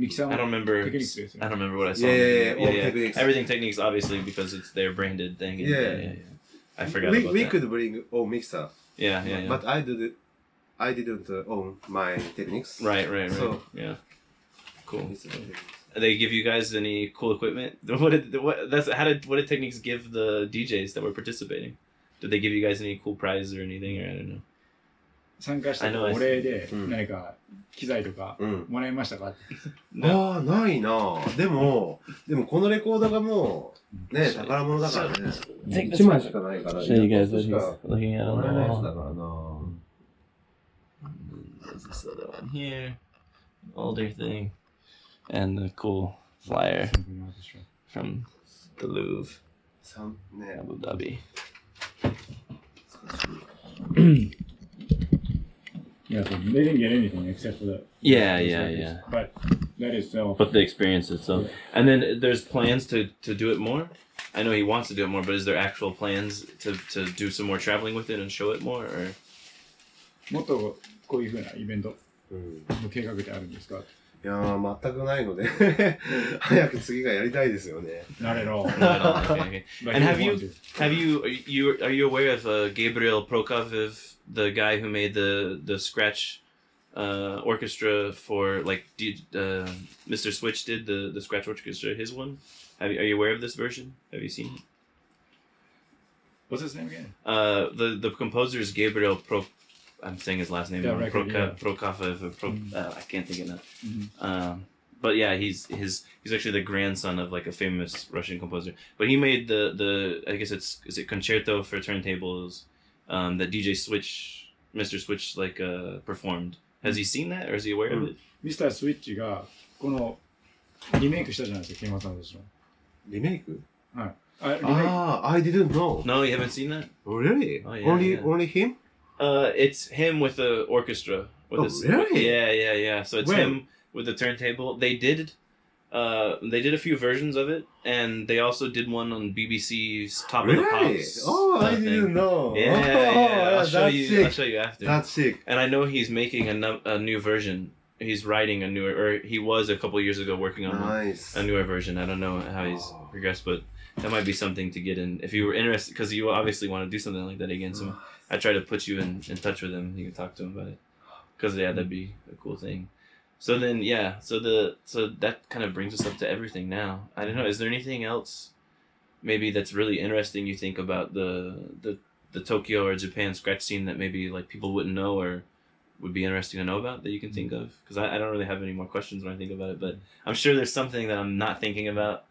I don't remember. I don't remember what I saw. Yeah. Everything Techniques, obviously, because it's their branded thing. Yeah. I forgot about that. We could bring own mixer. Yeah. But I didn't own my Techniques. Right. So, yeah. Cool. They give you guys any cool equipment? What did Techniques give the DJs that were participating? Did they give you guys any cool prize or anything? Or I don't know. 参加したお礼で何か機材とかもらいましたか？ないな。でもこのレコードがもうね宝物だからね。1枚しかないから。Show you guys what he's looking at on the wall. だからな。There's this other one here, older thing, and the cool flyer from the Louvre, Abu Dhabi. Yeah, so they didn't get anything except for the Yeah. But that itself. But the experience itself, and then there's plans to do it more. I know he wants to do it more, but is there actual plans to do some more traveling with it and show it more, or? もっとこういう風なイベントの計画ってあるんですか？いやー全くないので早く次がやりたいですよね。Not at all. Okay. And are you aware of Gabriel Prokofiev, the guy who made the scratch orchestra for like Mr. Switch did the scratch orchestra, his one? Are you aware of this version? Have you seen it? What's his name again? The composer is Gabriel I'm saying his last name. Prokofiev. I can't think of that. But yeah, he's actually the grandson of like a famous Russian composer. But he made the I guess is it concerto for turntables that DJ Switch, Mr. Switch like performed. Has he seen that or is he aware of it? Mr. Switch がこのリメイクしたじゃないですか、ケンマさんでしょ。リメイク？はい。I didn't know. No, you haven't seen that? Really? Oh, yeah, only him? It's him with the orchestra. With really? Yeah. So it's him with the turntable. They did They did a few versions of it, and they also did one on BBC's Top of the Really? Pops. Oh, I didn't know. Yeah. I'll show that's you. sick. I'll show you after. That's sick. And I know he's making a new version. He's writing a newer, or he was a couple years ago working on Nice. a newer version. I don't know how he's progressed, but that might be something to get in if you were interested, because you obviously want to do something like that again. So I try to put you in touch with him. You can talk to him about it, because that'd be a cool thing. So then, so that kind of brings us up to everything now. I don't know. Is there anything else, maybe that's really interesting you think about the Tokyo or Japan scratch scene that maybe like people wouldn't know or would be interesting to know about that you can think of? Because I don't really have any more questions when I think about it, but I'm sure there's something that I'm not thinking about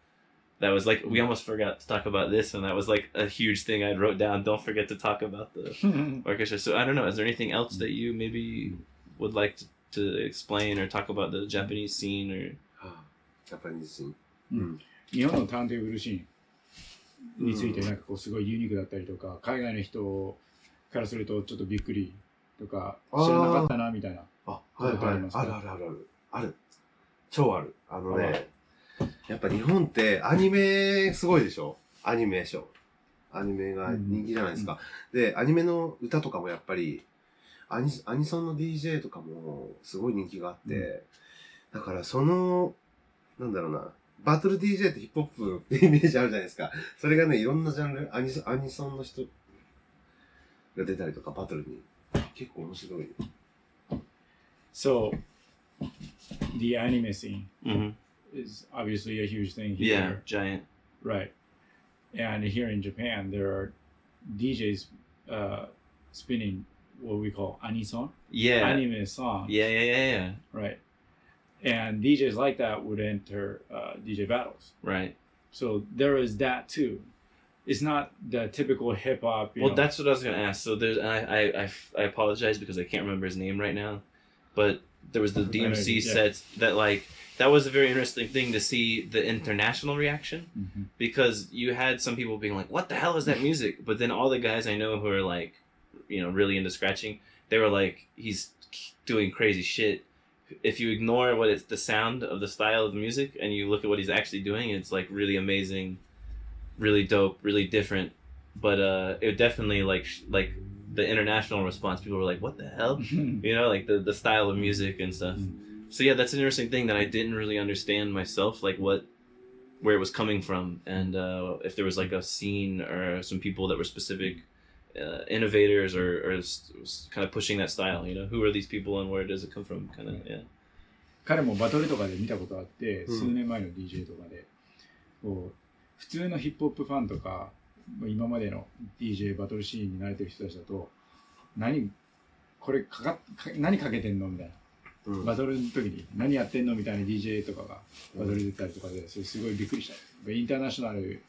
that was like, we almost forgot to talk about this, and that was like a huge thing I wrote down. Don't forget to talk about the orchestra. So I don't know. Is there anything else that you maybe would like to explain or talk about the Japanese scene or Japanese scene. 日本のターンテーブルシーンについてなんかこうすごいユニークだったりとか、海外の人からするとちょっとびっくりとか知らなかったなみたいな。はいはい。ある。超ある。やっぱ日本ってアニメすごいでしょ？アニメーション。アニメが人気じゃないですか。で、アニメの歌とかもやっぱりアニソンの DJ とかもすごい人気があって、だからなんだろうな、バトル DJ ってヒップホップってイメージあるじゃないですか。それがね、いろんなジャンル、アニソンの人が出たりとか、バトルに。結構面白い。So, the anime scene is obviously a huge thing here. Yeah, giant. Right. And here in Japan, there are DJs spinning what we call anison. Yeah. Anime song. Yeah. Right. And DJs like that would enter DJ battles. Right. So there is that too. It's not the typical hip hop. Well, that's what I was gonna ask. So there's, I apologize because I can't remember his name right now, but there was the DMC sets that was a very interesting thing to see the international reaction, because you had some people being like, "What the hell is that music?" But then all the guys I know who are like, really into scratching, they were like, "He's doing crazy shit." If you ignore what it's the sound of the style of the music and you look at what he's actually doing, it's like really amazing, really dope, really different. But it definitely like the international response, people were like, "What the hell?" Like the style of music and stuff. So yeah, that's an interesting thing that I didn't really understand myself, like where it was coming from, and if there was like a scene or some people that were specific innovators or kind of pushing that style. Who are these people and where does it come from? Kind of, yeah. 彼もバトルとかで見たことあって、数年前の DJ とかでこう普通のヒップホップファンとか今までの DJ バトルシーンに慣れてる人たちだと何かけてんのみたいな、バトルの時に何やってんのみたいな DJ とかがバトル出たりとかで、それすごいびっくりした。インターナショナル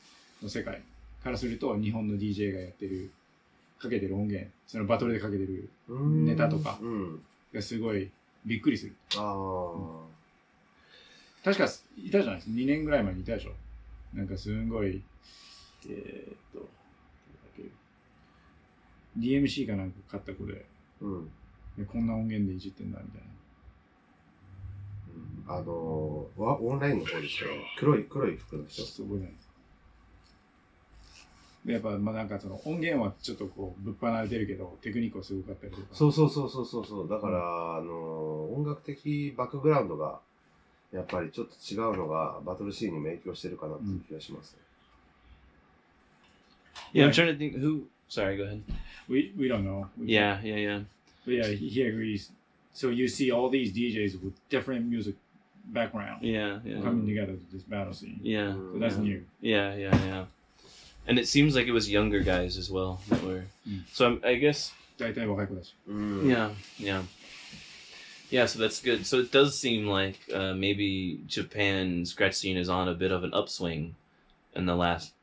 の世界からすると日本の DJ がやってるかけてる音源、そのバトルでかけてるネタとかがすごいびっくりする。確かいたじゃないですか。2年ぐらい前にいたでしょ。なんかすんごいDMC かなんか買った子で、こんな音源でいじってんだみたいな。オンラインの方ですよ。黒い服の人。すごいね。でやっぱなんかその音源はちょっとこうぶっ放れてるけどテクニックはすごかったりとか。そう。だから音楽的バックグラウンドがやっぱりちょっと違うのがバトルシーンにも影響してるかなっていう気がしますね。Yeah, I'm trying to think who. Sorry, go ahead. We don't know. Yeah. But yeah, he agrees. So you see all these DJs with different music background. Yeah. Coming together to this battle scene. Yeah. So that's new. Yeah. And it seems like it was younger guys as well that were. So I guess. 大体若い子たち。Yeah, so that's good. So it does seem like maybe Japan scratch scene is on a bit of an upswing in the last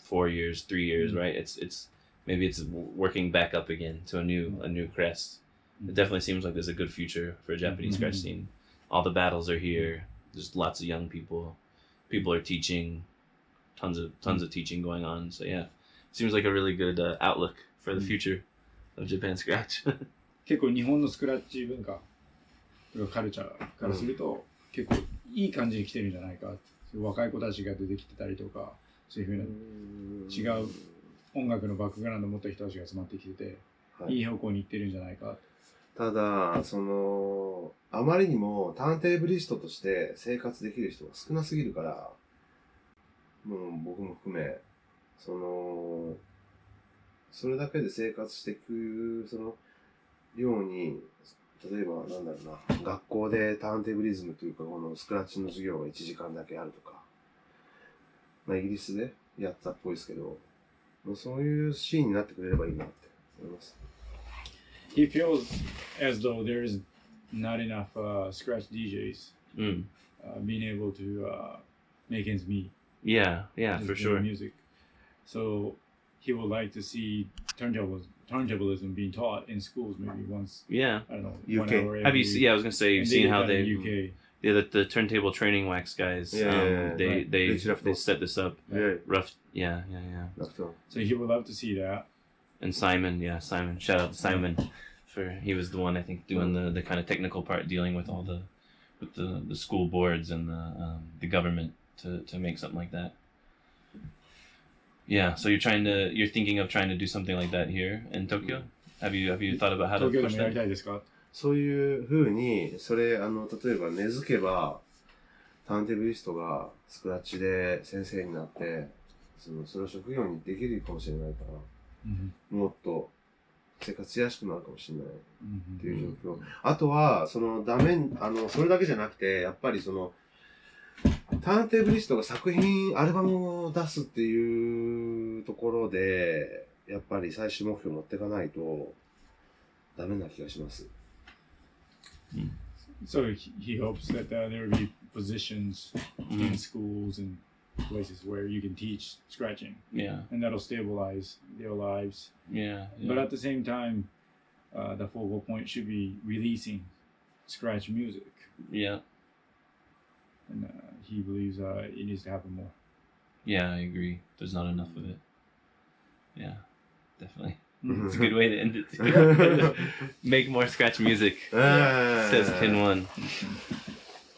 3 years, right? It's maybe it's working back up again to a new crest. It definitely seems like there's a good future for a Japanese scratch scene. All the battles are here. There's lots of young people. People are teaching. Tons of teaching going on. So yeah, seems like a really good outlook for the future of Japan scratch. 結構日本のスクラッチ文化とかカルチャーからすると、結構いい感じに来てるんじゃないか。若い子たちが出てきてたりとか、そういうふうな違う音楽のバックグラウンドを持った人たちが集まってきてて、いい方向に行ってるんじゃないか。ただ、あまりにもターンテーブリストとして生活できる人が少なすぎるから、もう僕も含め、それだけで生活していく、ように、例えば、なんだろうな、学校でターンテーブリズムというか、このスクラッチの授業が1時間だけあるとか、まあ、イギリスでやったっぽいですけど、もうそういうシーンになってくれればいいなって思います。He feels as though there is not enough scratch DJs being able to make ends meet. Yeah, for sure. Music. So he would like to see turntablism being taught in schools maybe once. Yeah. I don't know. UK. 1 hour every Have you seen? Yeah, I was gonna say you've seen how they. UK. Yeah, the turntable training wax guys. They set this up. Rough. Yeah. So he would love to see that. And Simon. Shout out to Simon, he was the one I think doing the kind of technical part, dealing with all the school boards and the government to make something like that. Yeah. So you're thinking of trying to do something like that here in Tokyo. Have you thought about how to push that? そういう風に、例えば根付けば、ターンテーブリストがスクラッチで先生になって、それを職業にできるかもしれないから、もっと生活しやすくなるかもしれないっていう状況。あとは、それだけじゃなくて、やっぱりターンテーブリストがアルバムを出すっていうところで、やっぱり最終目標を持っていかないとダメな気がします。So he hopes that there will be positions in schools and places where you can teach scratching. Yeah. And that'll stabilize their lives. Yeah. But at the same time, the focal point should be releasing scratch music. Yeah. And he believes it needs to happen more. Yeah, I agree. There's not enough of it. Yeah, definitely. It's a good way to end it. Make more scratch music, says Ken One.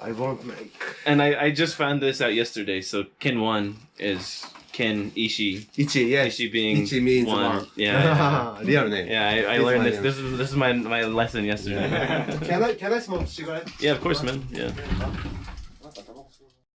I won't make. And I just found this out yesterday. So Ken One is Ken Ishii. Ishii being Ichi means one. Yeah. Real name. Yeah, I learned this. This is my lesson yesterday. Can I smoke cigarette? Yeah, of course, man. Yeah.